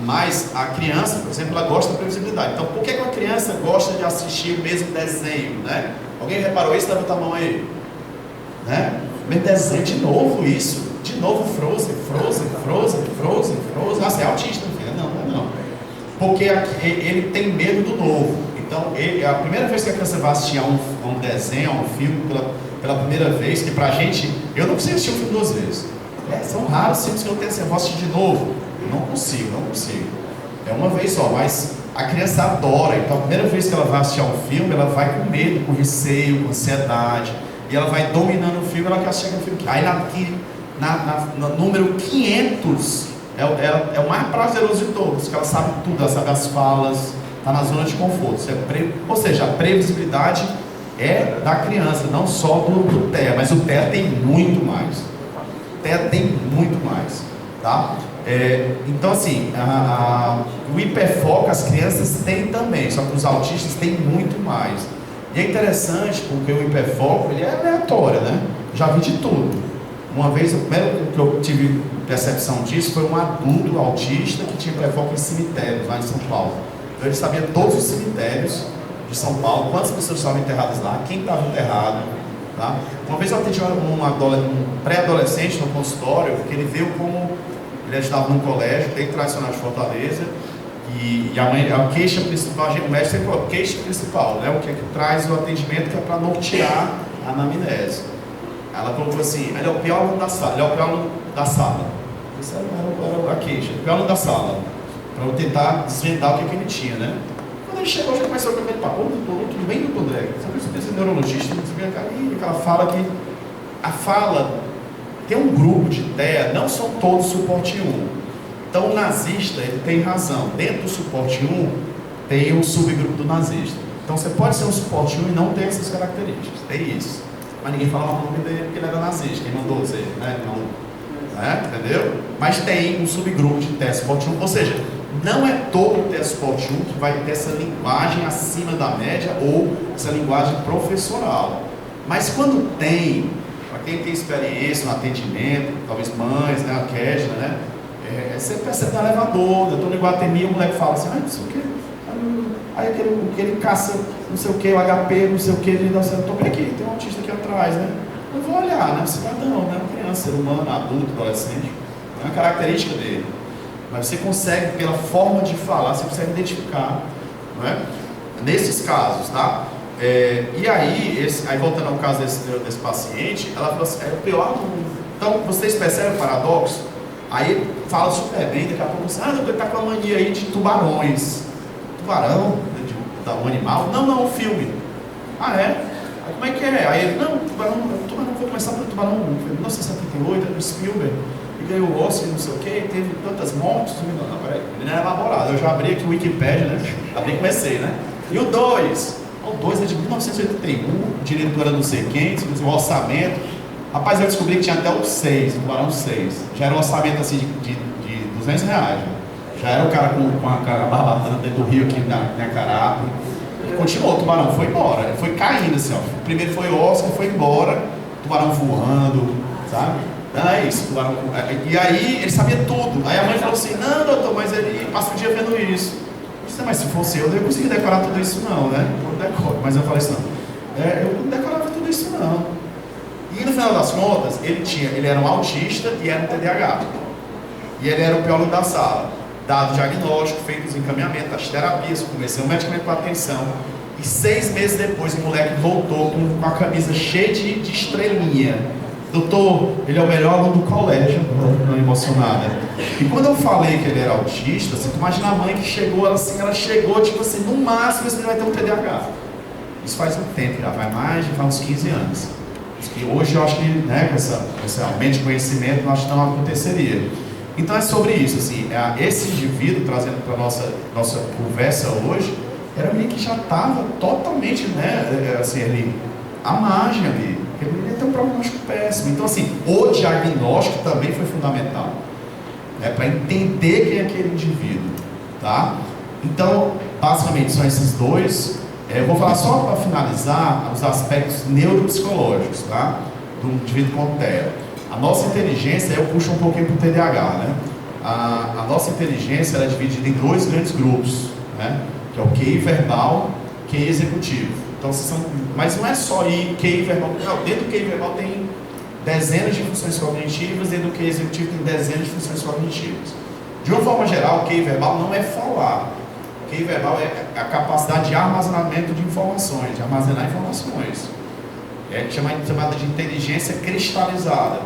Mas a criança, por exemplo, ela gosta da previsibilidade. Então, por que uma criança gosta de assistir o mesmo desenho, né? Alguém reparou isso? Levanta a mão aí, né? Mesmo desenho, de novo isso, de novo Frozen. Nossa, é autista, filho. Não. Porque ele tem medo do novo. Então, a primeira vez que a criança vai assistir a um desenho, a um filme, pela primeira vez, que pra gente, eu não consigo assistir um filme 2 vezes. São raros filmes que eu tenho assim, eu vou assistir de novo. Eu não consigo. É uma vez só, mas a criança adora. Então, a primeira vez que ela vai assistir a um filme, ela vai com medo, com receio, com ansiedade. E ela vai dominando o filme, ela quer assistir aquele filme. Aí no número 500, é o mais prazeroso de todos, que ela sabe tudo, ela sabe as falas, está na zona de conforto. Ou seja, a previsibilidade é da criança, não só do TEA, mas o TEA tem muito mais. O TEA tem muito mais, tá? Então assim, o hiperfoco as crianças têm também, só que os autistas têm muito mais. E é interessante porque o hiperfoco ele é aleatório, né? Já vi de tudo. Uma vez, o primeiro que eu tive percepção disso foi um adulto autista que tinha hiperfoco em cemitérios lá em São Paulo. Então ele sabia todos os cemitérios de São Paulo, quantas pessoas estavam enterradas lá, quem estava enterrado. Tá? Uma vez eu atendi um pré-adolescente no consultório, que ele veio como... Ele ajudava num colégio, bem tradicional de Fortaleza, e a queixa principal, o médico sempre falou, queixa principal, né? O que é que traz o atendimento, que é para nortear a anamnese. Ela colocou assim, ele é o pior aluno da sala, Isso era a queixa, o pior aluno da sala, para eu tentar desvendar o que ele tinha, né? Quando ele chegou, já começou com aquele papo, tudo bem, doutor André? Sabe que você é neurologista, aquela fala que... A fala... Tem um grupo de TEA, não são todos suporte 1. Então o nazista, ele tem razão. Dentro do suporte 1, tem um subgrupo do nazista. Então você pode ser um suporte 1 e não ter essas características. Tem isso. Mas ninguém fala o nome dele porque ele era nazista. Quem mandou dizer, né? Não, entendeu? Mas tem um subgrupo de TEA suporte 1. Ou seja, não é todo TEA suporte 1 que vai ter essa linguagem acima da média ou essa linguagem professoral. Mas quando tem... Para quem tem experiência no atendimento, talvez mães, né, a Kesna, né? Você percebe no elevador, eu estou no Iguatemi, o moleque fala assim, não sei o quê. Aí aquele caça, não sei o quê, o HP, não sei o quê, ele dá assim, eu estou bem aqui, tem um autista aqui atrás, né? Eu vou olhar, né? Cidadão, né? Criança, ser humano, adulto, adolescente. É uma característica dele. Mas você consegue, pela forma de falar, você consegue identificar, não é? Nesses casos, tá? E aí voltando ao caso desse paciente, ela falou assim, é o pior aluno. Então, vocês percebem o paradoxo? Aí fala super bem, daqui a pouco você, ele tá com a mania aí de tubarões. Tubarão? Um animal? Não, um filme. É? Aí como é que é? Aí ele, não, tubarão, vou começar pelo tubarão 1978, do Spielberg, e ganhou o Oscar, não sei o que, teve tantas mortes. Não, peraí, ele não é elaborado. Eu já abri aqui o Wikipedia, né? Abri e comecei, né? E o 2? O 2 é de 1981, o diretor era não sei quem, o orçamento. Rapaz, eu descobri que tinha até o 6, o Tubarão 6. Já era um orçamento assim de R$200. Já era o cara com a barbatana dentro do rio aqui na Carapa. E continuou, o Tubarão foi embora. Ele foi caindo assim, ó. Primeiro foi o Oscar, foi embora. Tubarão voando, sabe? Não é isso, Tubarão. E aí ele sabia tudo. Aí a mãe falou assim, não, doutor, mas ele passa o dia vendo isso. Mas se fosse eu não ia conseguir decorar tudo isso não, né? Eu decoro, mas eu falei assim, não. Eu não decorava tudo isso não. E no final das contas, ele era um autista e era um TDAH. E ele era o pior aluno da sala. Dado o diagnóstico, feito os encaminhamentos, as terapias, comecei um medicamento para atenção. E 6 meses depois, o moleque voltou com a camisa cheia de estrelinha. Doutor, ele é o melhor aluno do colégio, não emocionada. E quando eu falei que ele era autista, você imagina a mãe que chegou, ela chegou, tipo assim, no máximo esse menino vai ter um TDAH. Isso faz um tempo, já vai uns 15 anos. Que hoje eu acho que, né, com esse aumento de conhecimento, eu acho que não aconteceria. Então é sobre isso, assim, esse indivíduo trazendo para a nossa conversa hoje, era um menino que já estava totalmente, né, assim, ali, à margem ali, porque ele ia ter um prognóstico péssimo. Então, assim, o diagnóstico também foi fundamental, né, para entender quem é aquele indivíduo, tá? Então, basicamente, são esses dois. Eu vou falar só para finalizar os aspectos neuropsicológicos, tá? Do indivíduo com TEA. A nossa inteligência, eu puxo um pouquinho para o TDAH, né? A nossa inteligência ela é dividida em dois grandes grupos, né? Que é o QI verbal e QI executivo. Então, mas não é só QI verbal, não, dentro do QI verbal tem dezenas de funções cognitivas, dentro do QI executivo tem dezenas de funções cognitivas. De uma forma geral, o QI verbal não é falar. O QI verbal é a capacidade de armazenamento de informações, de armazenar informações. É chamada de inteligência cristalizada.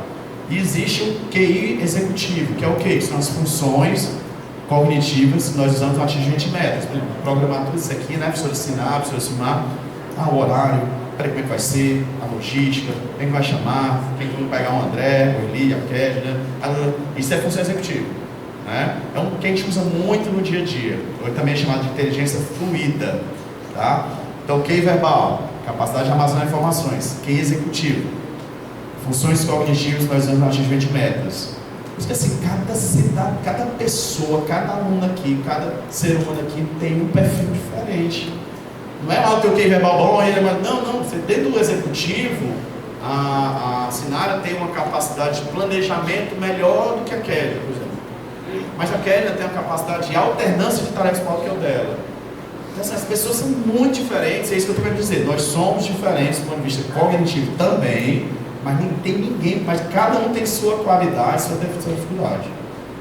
E existe o QI executivo, que é o quê? Que são as funções cognitivas que nós usamos para atingir metas. Por exemplo, programar tudo isso aqui, né? Professor ensinar, professor estimar, o horário, como é que vai ser, a logística, quem vai chamar, quem vai pegar o André, o Eli, a Kelly, né? Isso é função executiva. Né? É um que a gente usa muito no dia a dia. Hoje também é chamado de inteligência fluida, tá? Então, QI verbal, capacidade de armazenar informações. QI executivo, funções cognitivas que nós usamos no atingimento de metas. Porque assim, cada pessoa, cada aluno aqui, cada ser humano aqui tem um perfil diferente. Não é o teu QI verbal bom, não, dentro do executivo, a Sinara tem uma capacidade de planejamento melhor do que a Kelly, por exemplo. Mas a Kelly tem uma capacidade de alternância de tarefas maior do que o dela. Então, assim, as pessoas são muito diferentes, é isso que eu estou querendo dizer. Nós somos diferentes do ponto de vista cognitivo também, mas não tem ninguém, mas cada um tem sua qualidade, sua dificuldade.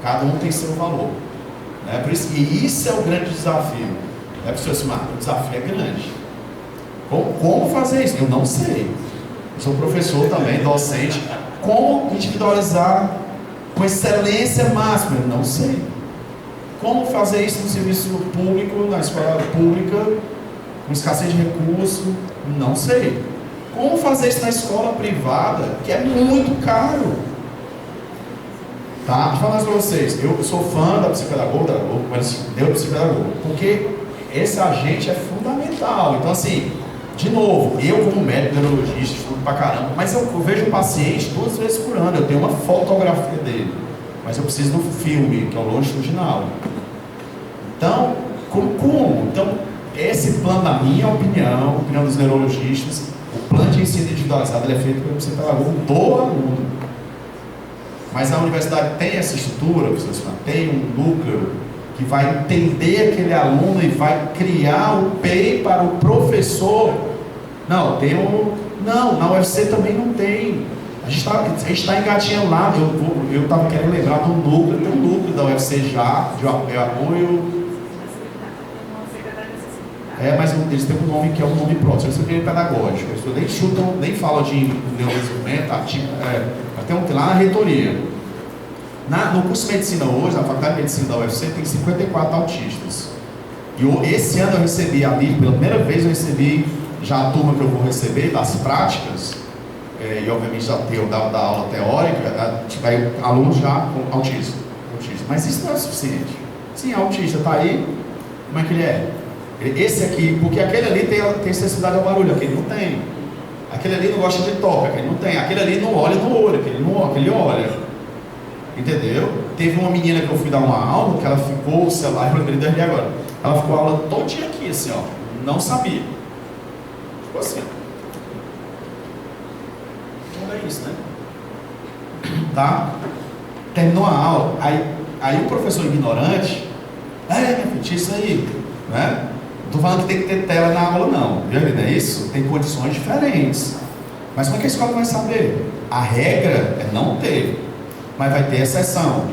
Cada um tem seu valor. Né? Por isso, e isso é o grande desafio. Né, professor Simar? O desafio é grande. Como fazer isso? Eu não sei. Eu sou professor também, docente. Como individualizar com excelência máxima? Eu não sei. Como fazer isso no serviço público, na escola pública, com escassez de recursos? Não sei. Como fazer isso na escola privada, que é muito caro? Tá? Deixa eu falar mais para vocês. Eu sou fã da psicopedagoga, mas neuropsicopedagoga, porque esse agente é fundamental. Então, assim, de novo, eu como médico neurologista, estudo pra caramba, mas eu vejo o paciente 2 vezes por ano, eu tenho uma fotografia dele, mas eu preciso do filme, que é o longitudinal. Então, como? Então, esse plano, na minha opinião, a opinião dos neurologistas, o plano de ensino individualizado ele é feito pelo psicopedagogo do aluno. Mas a universidade tem essa estrutura, tem um núcleo que vai entender aquele aluno e vai criar o PEI para o professor. Não, não, na UFC também não tem. A gente está engatinhando lá, eu estava querendo lembrar do núcleo, tem um núcleo da UFC já, de apoio. Mas eles têm um nome que é um nome próprio, eles têm um pedagógico, eles nem chutam, nem falam de desenvolvimento, tem lá na reitoria. No curso de medicina hoje, na faculdade de medicina da UFC, tem 54 autistas. E esse ano eu recebi ali, pela primeira vez eu recebi já a turma que eu vou receber, das práticas, e obviamente já tenho da aula teórica, tiver alunos já com autismo. Mas isso não é suficiente. Sim, autista está aí, como é que ele é? Esse aqui, porque aquele ali tem sensibilidade ao barulho, aquele não tem. Aquele ali não gosta de toque, aquele não tem. Aquele ali não olha no olho, aquele olha. Entendeu? Teve uma menina que eu fui dar uma aula, que ela ficou, sei lá, eu lembrei dali agora. Ela ficou a aula todinha aqui, assim, ó. Não sabia. Ficou assim. Então é isso, né? Tá? Terminou a aula, aí o professor ignorante, minha filha, isso aí, né? Não estou falando que tem que ter tela na aula, não. Viu, não é isso? Tem condições diferentes. Mas como é que a escola vai saber? A regra é não ter, mas vai ter exceção.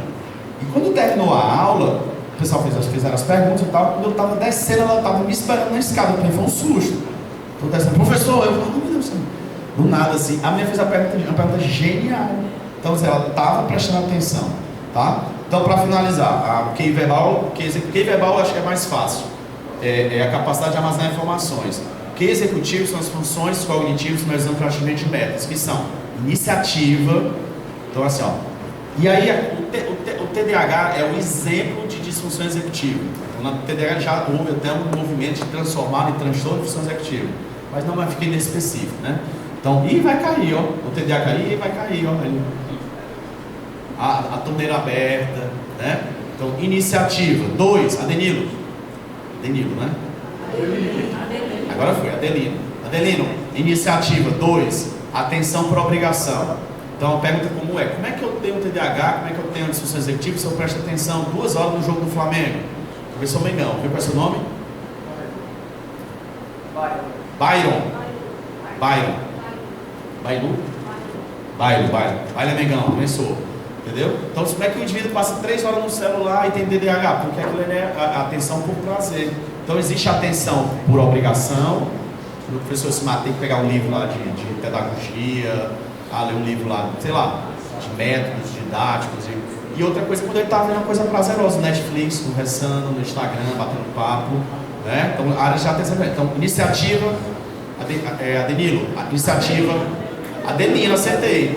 E quando terminou a aula, o pessoal fizeram as perguntas e tal. Quando eu estava descendo, ela estava me esperando na escada. Para mim foi um susto. Estou descendo, professor, eu falei, meu Deus, do nada assim. A minha fez uma pergunta genial. Então, ela estava prestando atenção. Tá? Então, para finalizar, a QI verbal, QI verbal eu acho que é mais fácil. É a capacidade de armazenar informações. QI executivo são as funções cognitivas que nós usamos para atingimento de metas, que são iniciativa. Então assim, ó. E aí o TDAH é o exemplo de disfunção executiva. Então, no TDAH já houve até um movimento de transformar em transtorno de função executiva. Mas não vai ficar nesse específico, né? Então, e vai cair, ó. O TDAH cair, vai cair, ó. A torneira aberta, né? Então, iniciativa. 2, Adelino. Adelino, né? Agora foi, Adelino. Adelino, iniciativa. 2, atenção por obrigação. Então, a pergunta como é que eu tenho TDAH, como é que eu tenho disfunção executiva se eu presto atenção 2 horas no jogo do Flamengo? Professor Mengão, viu qual é o seu nome? Byron. Byron Mengão, pensou. Entendeu? Então, como é que o indivíduo passa 3 horas no celular e tem TDAH? Porque aquilo é a atenção por prazer. Então, existe a atenção por obrigação. O professor Simar tem que pegar um livro lá de pedagogia, ler um livro lá, sei lá, de métodos didáticos. E outra coisa, quando ele está vendo uma coisa prazerosa, no Netflix, conversando, no Instagram, batendo papo, né? Então, a área de atenção. Então, iniciativa, Adenilo, iniciativa, Adelino, acertei.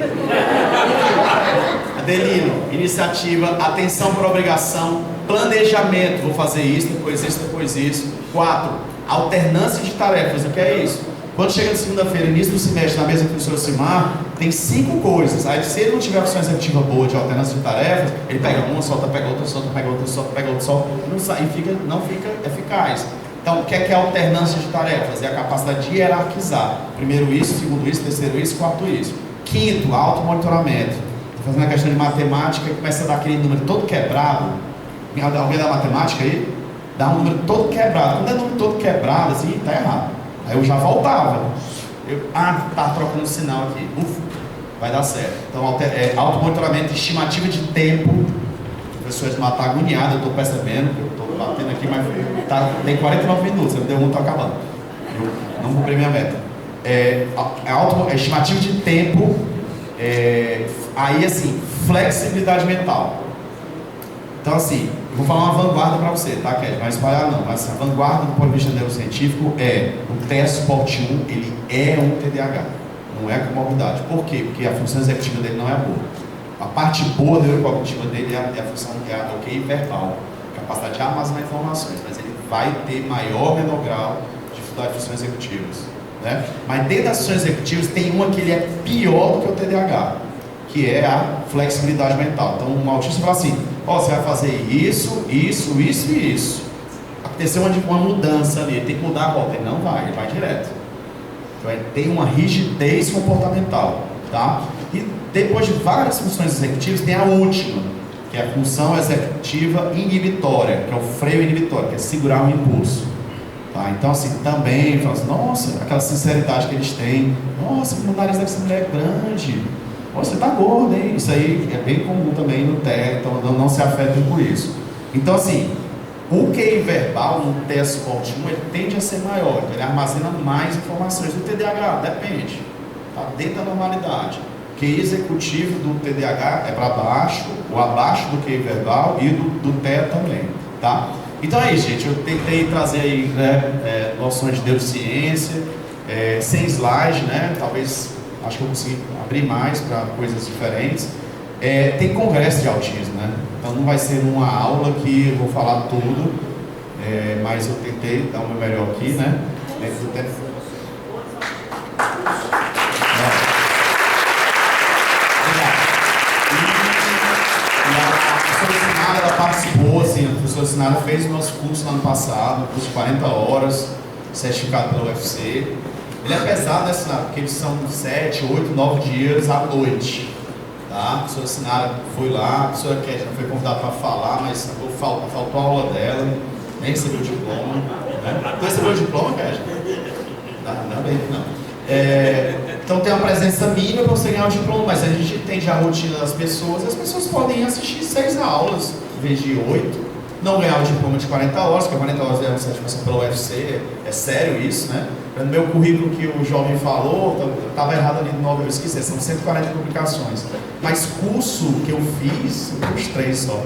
Adelino, iniciativa, atenção por obrigação, planejamento, vou fazer isso, depois isso. 4, alternância de tarefas, o que é isso? Quando chega na segunda-feira, início do semestre, na mesa do professor Simar, tem 5 coisas. Aí, se ele não tiver função executiva boa de alternância de tarefas, ele pega uma, solta, pega outra, solta, pega outra, solta, pega outra, solta, não fica eficaz. Então, o que é alternância de tarefas? É a capacidade de hierarquizar. Primeiro isso, segundo isso, terceiro isso, quarto isso. 5º, automonitoramento. Estou fazendo uma questão de matemática e começa a dar aquele número todo quebrado. Alguém da matemática aí? Dá um número todo quebrado. Quando é número todo quebrado, assim, tá errado. Aí eu já voltava. Tá trocando sinal aqui. Vai dar certo. Então, automonitoramento, estimativa de tempo. O professor está agoniado, eu estou percebendo, eu estou batendo aqui, mas tem 49 minutos, eu dei um, estou acabando. Eu não cumpri minha meta. Estimativa de tempo, aí assim, flexibilidade mental. Então assim, eu vou falar uma vanguarda para você, tá, Kelly? Não vai espalhar não, mas a vanguarda do ponto de vista neurocientífico o teste suporte 1, ele é um TDAH, não é comorbidade. Por quê? Porque a função executiva dele não é boa. A parte boa da neurocognitiva dele é a função do QI verbal, capacidade de armazenar informações, mas ele vai ter maior ou menor grau de dificuldade de funções executivas, né? Mas dentro das funções executivas tem uma que ele é pior do que o TDAH, que é a flexibilidade mental. Então um autista fala assim, você vai fazer isso e isso. Aconteceu uma mudança ali, ele tem que mudar a rota, ele não vai, ele vai direto. Então ele tem uma rigidez comportamental, tá? E depois de várias funções executivas, tem a última, que é a função executiva inibitória, que é o freio inibitório, que é segurar o impulso. Tá? Então, assim, também, fala assim, nossa, aquela sinceridade que eles têm, nossa, o nariz dessa mulher é grande, você tá gordo, hein? Isso aí é bem comum também no TEA, então não se afetem por isso. Então, assim, o QI verbal no teste suporte 1, ele tende a ser maior, então ele armazena mais informações. Do TDAH, depende, tá dentro da normalidade. QI executivo do TDAH é para baixo, ou abaixo do QI verbal e do TEA também, tá? Então é isso, gente, eu tentei trazer aí, né, noções de neurociência, sem slide, né, talvez, acho que eu consegui abrir mais para coisas diferentes. Tem congresso de autismo, né, então não vai ser numa aula que eu vou falar tudo, mas eu tentei dar o meu melhor aqui, né, dentro do tempo. Ela participou, assim, a professora Sinara fez o nosso curso no ano passado, curso de 40 horas, certificado pela UFC. Ele é pesado, né, Sinara? Porque eles são 7, 8, 9 dias à noite, tá? A professora Sinara foi lá, a professora Kétia foi convidada para falar, mas faltou a aula dela, nem recebeu o diploma, né? Tu recebeu o diploma, Kétia? Não, bem, não. Então tem uma presença mínima para você ganhar o diploma, mas a gente entende a rotina das pessoas, as pessoas podem assistir 6 aulas em vez de 8, não ganhar o diploma de 40 horas, porque 40 horas é uma certificação pela UFC, é sério isso, né? No meu currículo que o jovem falou, estava errado ali de novo, eu esqueci, são 140 publicações, mas curso que eu fiz, os 3 só,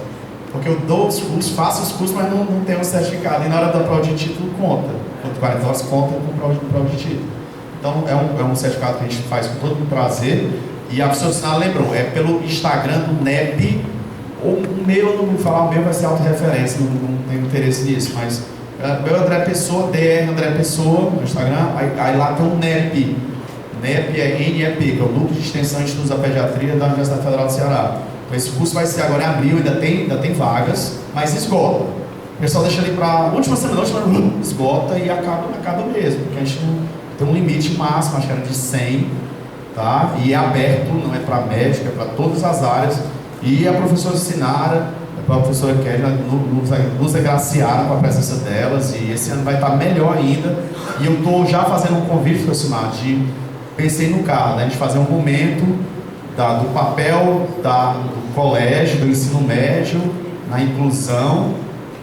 porque eu dou os cursos, faço os cursos, mas não tenho um certificado, e na hora da prova de título conta quanto 40 horas conta com prova de título. Então é um certificado que a gente faz com todo muito prazer. E a professora Sinara lembrou, é pelo Instagram do NEP, ou o meu, eu não vou falar, o meu vai ser autorreferência, não tenho interesse nisso, mas meu André Pessoa, DR André Pessoa no Instagram, aí lá tem o NEP. NEP é NEP, que é o Núcleo de Extensão e Estudos da Pediatria da Universidade Federal do Ceará. Então esse curso vai ser agora em abril, ainda tem vagas, mas esgota. O pessoal deixa ali para a última semana, esgota e acaba mesmo, porque a gente não tem um limite máximo, acho que era de 100, tá? E é aberto, não é para médico, é para todas as áreas. E a professora Sinara, a professora Kelly, nos agraciaram com a presença delas, e esse ano vai estar melhor ainda. E eu estou já fazendo um convite, professor Sinara, pensei no carro, né, de fazer um momento do papel do colégio, do ensino médio, na inclusão.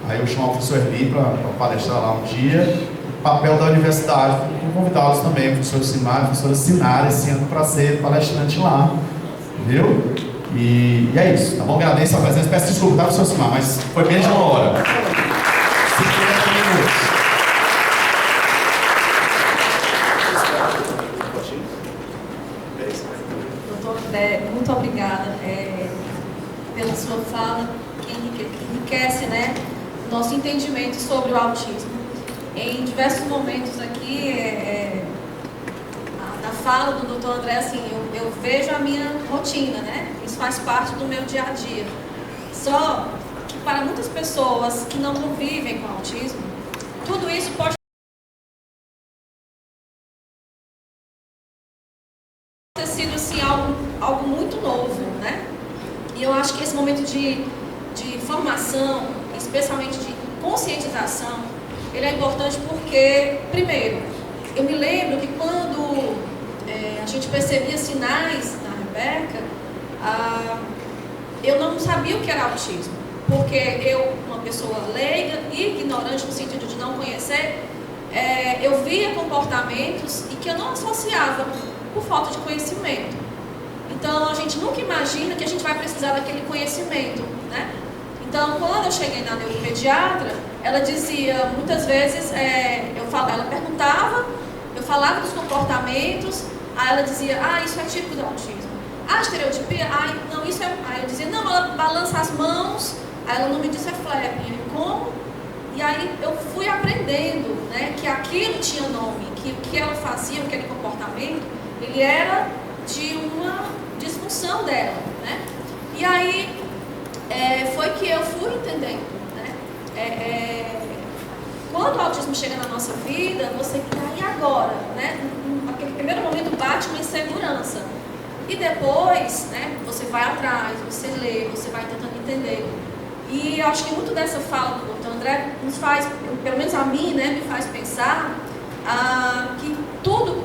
Aí eu chamo o professor Erli para palestrar lá um dia. O papel da universidade, vou convidá-los também, o professor Simar, a professora Sinara, esse ano para ser palestrante lá. Viu? E é isso, tá bom? Agradeço a presença, peço desculpa, tá, professor Simar, mas foi menos de uma hora. 50 minutos. Doutor André, muito obrigada pela sua fala, que enriquece, né, o nosso entendimento sobre o autismo. Em diversos momentos aqui, na fala do doutor André, assim, eu vejo a minha rotina, né? Isso faz parte do meu dia a dia. Só que para muitas pessoas que não convivem com autismo, tudo isso pode ter sido assim, algo muito novo, né? E eu acho que esse momento de formação, especialmente de conscientização, ele é importante porque, primeiro, eu me lembro que quando a gente percebia sinais na Rebeca, eu não sabia o que era autismo, porque eu, uma pessoa leiga e ignorante no sentido de não conhecer, eu via comportamentos e que eu não associava por falta de conhecimento. Então, a gente nunca imagina que a gente vai precisar daquele conhecimento, né? Então, quando eu cheguei na neuropediatra, ela dizia, muitas vezes, ela perguntava, eu falava dos comportamentos, aí ela dizia, isso é típico do autismo. Estereotipia? Não, isso é... Aí eu dizia, não, ela balança as mãos, aí ela não me disse, é flapping. Como? E aí eu fui aprendendo, né, que aquilo tinha nome, que o que ela fazia, aquele comportamento, ele era de uma disfunção dela, né? E aí foi que eu fui entendendo, né? Quando o autismo chega na nossa vida, você e agora, né? Naquele primeiro momento bate uma insegurança. E depois, né, você vai atrás, você lê, você vai tentando entender. E eu acho que muito dessa fala do Dr. André nos faz, pelo menos a mim, né, me faz pensar que tudo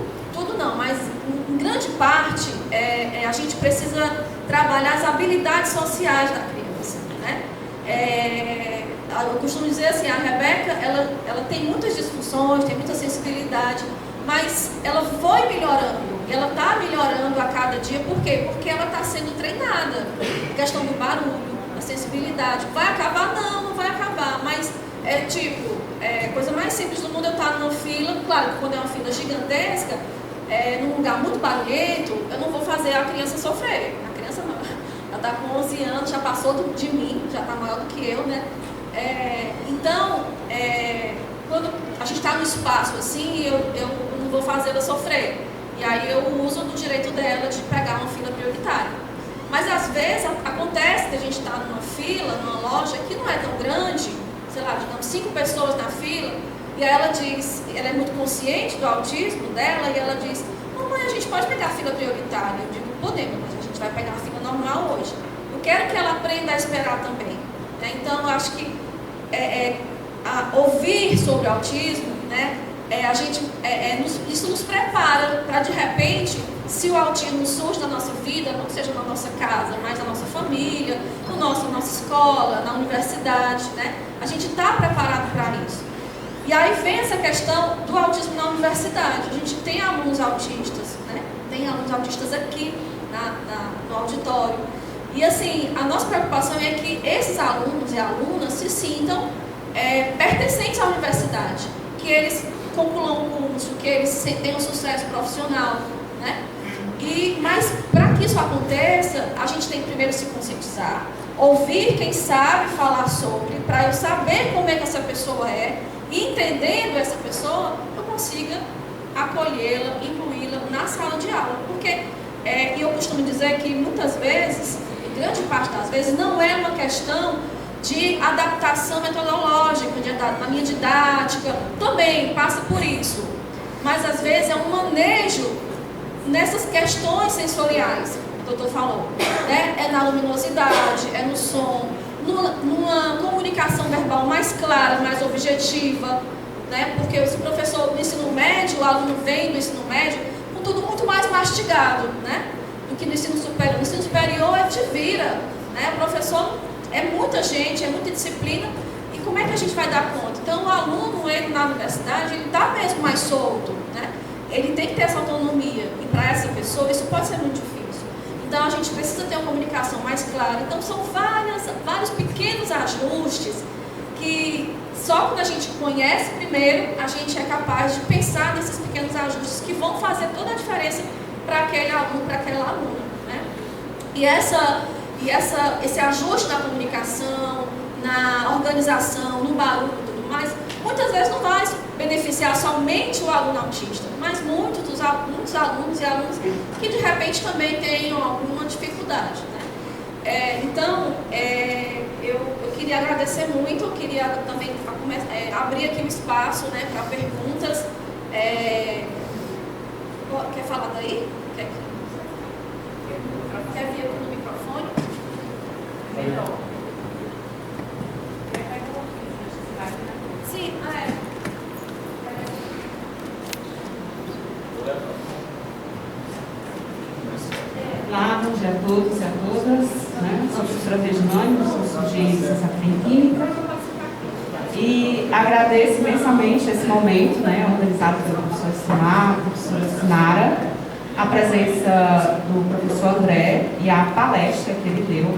não, mas em grande parte a gente precisa trabalhar as habilidades sociais da criança, né? Eu costumo dizer assim, a Rebeca, ela tem muitas disfunções, tem muita sensibilidade, mas ela foi melhorando, e ela está melhorando a cada dia. Por quê? Porque ela está sendo treinada. A questão do barulho, a sensibilidade. Vai acabar? Não vai acabar, mas coisa mais simples do mundo eu estar numa fila, claro que quando é uma fila gigantesca, num lugar muito barulhento, eu não vou fazer a criança sofrer. A criança não, ela está com 11 anos, já passou de mim, já está maior do que eu, né? Então, quando a gente está no espaço assim, eu não vou fazer ela sofrer. E aí eu uso do direito dela de pegar uma fila prioritária. Mas às vezes acontece que a gente está numa fila, numa loja que não é tão grande, sei lá, digamos 5 pessoas na fila, e aí ela diz, ela é muito consciente do autismo dela, e ela diz, mamãe, a gente pode pegar a fila prioritária? Eu digo, podemos, mas a gente vai pegar a fila normal hoje. Eu quero que ela aprenda a esperar também. Né? Então, eu acho que ouvir sobre o autismo, né, isso nos prepara para, de repente, se o autismo surge na nossa vida, não seja na nossa casa, mas na nossa família, na nossa escola, na universidade, né, a gente está preparado para isso. E aí vem essa questão do autismo na universidade. A gente tem alunos autistas, né, tem alunos autistas aqui no auditório. E assim, a nossa preocupação é que esses alunos e alunas se sintam pertencentes à universidade, que eles concluam um curso, que eles tenham sucesso profissional, né? Mas para que isso aconteça, a gente tem que primeiro se conscientizar, ouvir quem sabe falar sobre, para eu saber como é que essa pessoa é, e entendendo essa pessoa, eu consiga acolhê-la, incluí-la na sala de aula. Porque, e eu costumo dizer que muitas vezes, grande parte das vezes, não é uma questão de adaptação metodológica, na minha didática, também passa por isso. Mas às vezes é um manejo nessas questões sensoriais, que o doutor falou, né? É na luminosidade, é no som, numa comunicação verbal mais clara, mais objetiva, né? Porque se o professor do ensino médio, o aluno vem do ensino médio, com tudo muito mais mastigado, né? Do que no ensino superior. No ensino superior é te vira, né? O professor é muita gente, é muita disciplina, e como é que a gente vai dar conta? Então o aluno, ele na universidade, ele está mesmo mais solto, né? Ele tem que ter essa autonomia, e para essa pessoa isso pode ser muito difícil. Então a gente precisa ter uma comunicação mais clara. Então são vários pequenos ajustes que só quando a gente conhece primeiro, a gente é capaz de pensar nesses pequenos ajustes que vão fazer toda a diferença para aquele aluno, para aquela aluna, né? Esse ajuste na comunicação, na organização, no barulho e tudo mais, muitas vezes não vai beneficiar somente o aluno autista, mas muitos alunos e alunas que de repente também tenham alguma dificuldade, né? Então, eu queria agradecer muito, eu queria também abrir aqui o espaço, né, para perguntas. Quer falar daí? Quer vir aqui no microfone? Melhor. Sim, Olá, bom dia a todos e a todas. Sou a professora Virgilane, do curso de Ciência Química. E agradeço imensamente esse momento, organizado pela professora Simar, professora Sinara, a presença do professor André e a palestra que ele deu,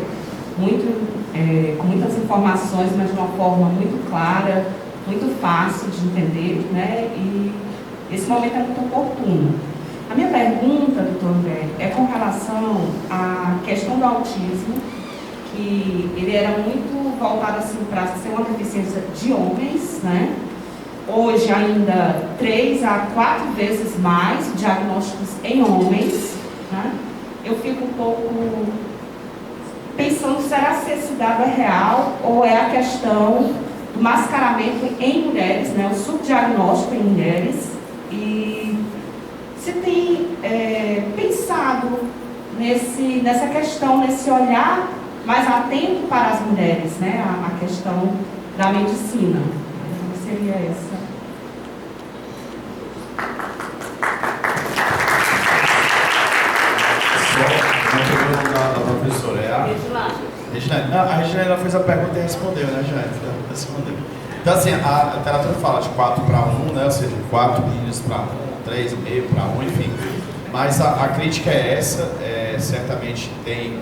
com muitas informações, mas de uma forma muito clara, muito fácil de entender, e esse momento é muito oportuno. A minha pergunta, doutor André, é com relação à questão do autismo, que ele era muito voltado assim, para ser uma deficiência de homens, Hoje ainda 3 a 4 vezes mais diagnósticos em homens, Eu fico um pouco pensando, será se esse dado é real ou é a questão do mascaramento em mulheres, o subdiagnóstico em mulheres, e se tem pensado nessa questão, nesse olhar mais atento para as mulheres, a questão da medicina. Então, seria essa. Só uma pergunta da professora. A Regina fez a pergunta e respondeu, né, Regina? Respondeu. Então, assim, a literatura fala de 4 para 1, ou seja, 4 meninos para 1, 3,5 para 1, enfim. Mas a crítica é essa, certamente tem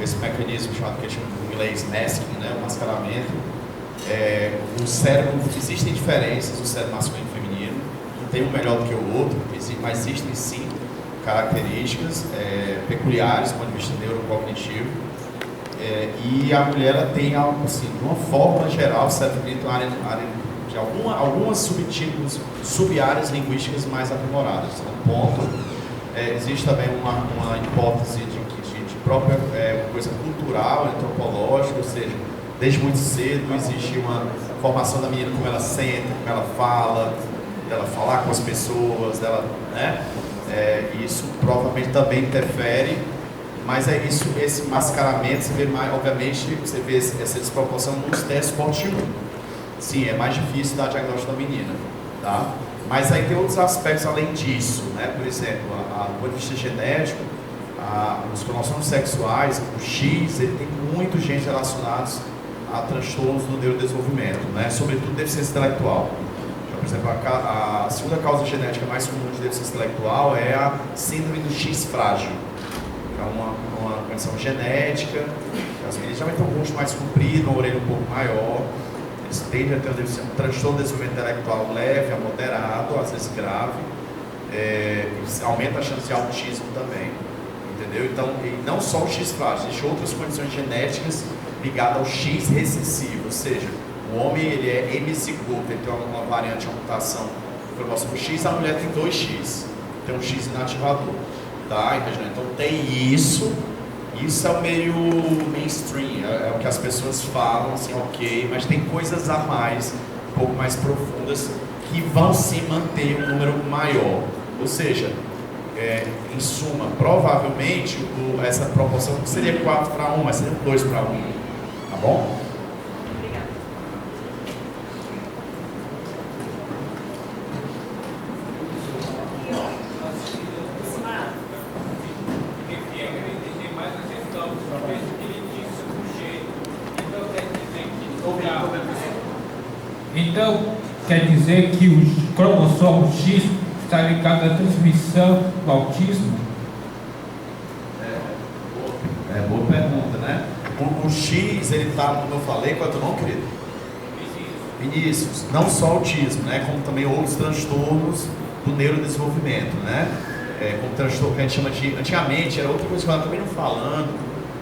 esse mecanismo chamado, que chama em inglês masking, o mascaramento. O cérebro, existem diferenças no cérebro masculino e feminino, não tem um melhor do que o outro, mas existem sim características peculiares do ponto de vista neurocognitivo. E a mulher ela tem algo assim, de uma forma geral, o cérebro feminino tem de algumas subtipos, sub-áreas linguísticas mais aprimoradas. No ponto, existe também uma hipótese de própria coisa cultural, antropológica, ou seja, desde muito cedo existe uma formação da menina, como ela senta, como ela fala, dela falar com as pessoas, dela, isso provavelmente também interfere, mas esse mascaramento, você vê mais, obviamente, você vê essa desproporção nos testes esportivos. Sim, é mais difícil dar diagnóstico da menina, tá? Mas aí tem outros aspectos além disso, Por exemplo, do ponto de vista genético, os cromossomos sexuais, o X, ele tem muitos genes relacionados a transtornos do neurodesenvolvimento, Sobretudo deficiência intelectual. Então, por exemplo, a segunda causa genética mais comum de deficiência intelectual é a síndrome do X frágil, que é uma condição genética. As meninas geralmente têm um rosto mais comprido, uma orelha um pouco maior, Eles tendem a ter um transtorno de desenvolvimento intelectual leve a moderado, às vezes grave, aumenta a chance de autismo também, entendeu? Então, e não só o X frágil, existem outras condições genéticas ligadas ao X recessivo, ou seja, o homem ele é hemizigoto, ele tem uma variante, uma mutação do cromossomo X, a mulher tem 2X, tem um X inativador, tá? Então tem isso é o meio mainstream, é o que as pessoas falam, assim, ok, mas tem coisas a mais, um pouco mais profundas, que vão sim manter um número maior. Ou seja, em suma, provavelmente essa proporção não seria 4:1, mas seria 2:1, tá bom? Obrigada. Então, quer dizer que o cromossomo X está ligado à transmissão do autismo? Boa pergunta, né? O X, ele está, como eu falei, qual é o teu nome, querido? Vinícius. Não só autismo, né? Como também outros transtornos do neurodesenvolvimento, né? Como transtorno que a gente chama de... Antigamente, era outra coisa que eu acabei não falando,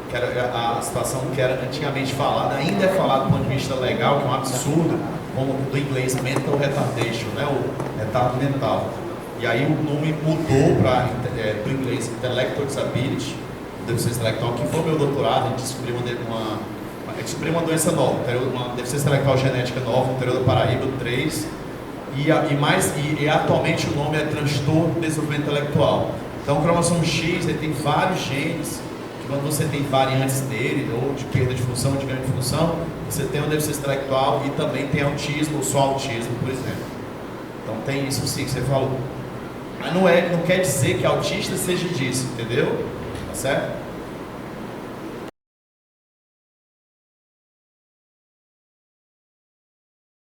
que era a situação que era antigamente falada, ainda é falado do ponto de vista legal, que é um absurdo, como do inglês mental retardation, né? O retardo mental. E aí o nome mudou para do inglês intellectual disability, deficiência intelectual, que foi meu doutorado. A gente descobriu uma doença nova, uma deficiência intelectual genética nova no interior da Paraíba, do 3, e atualmente o nome é transtorno de desenvolvimento intelectual. Então o cromossomo X ele tem vários genes, que quando você tem variantes dele, ou de perda de função, ou de ganho de função, você tem uma deficiência intelectual e também tem autismo, ou só autismo, por exemplo. Então tem isso sim que você falou. Mas não quer dizer que autista seja disso, entendeu? Tá certo?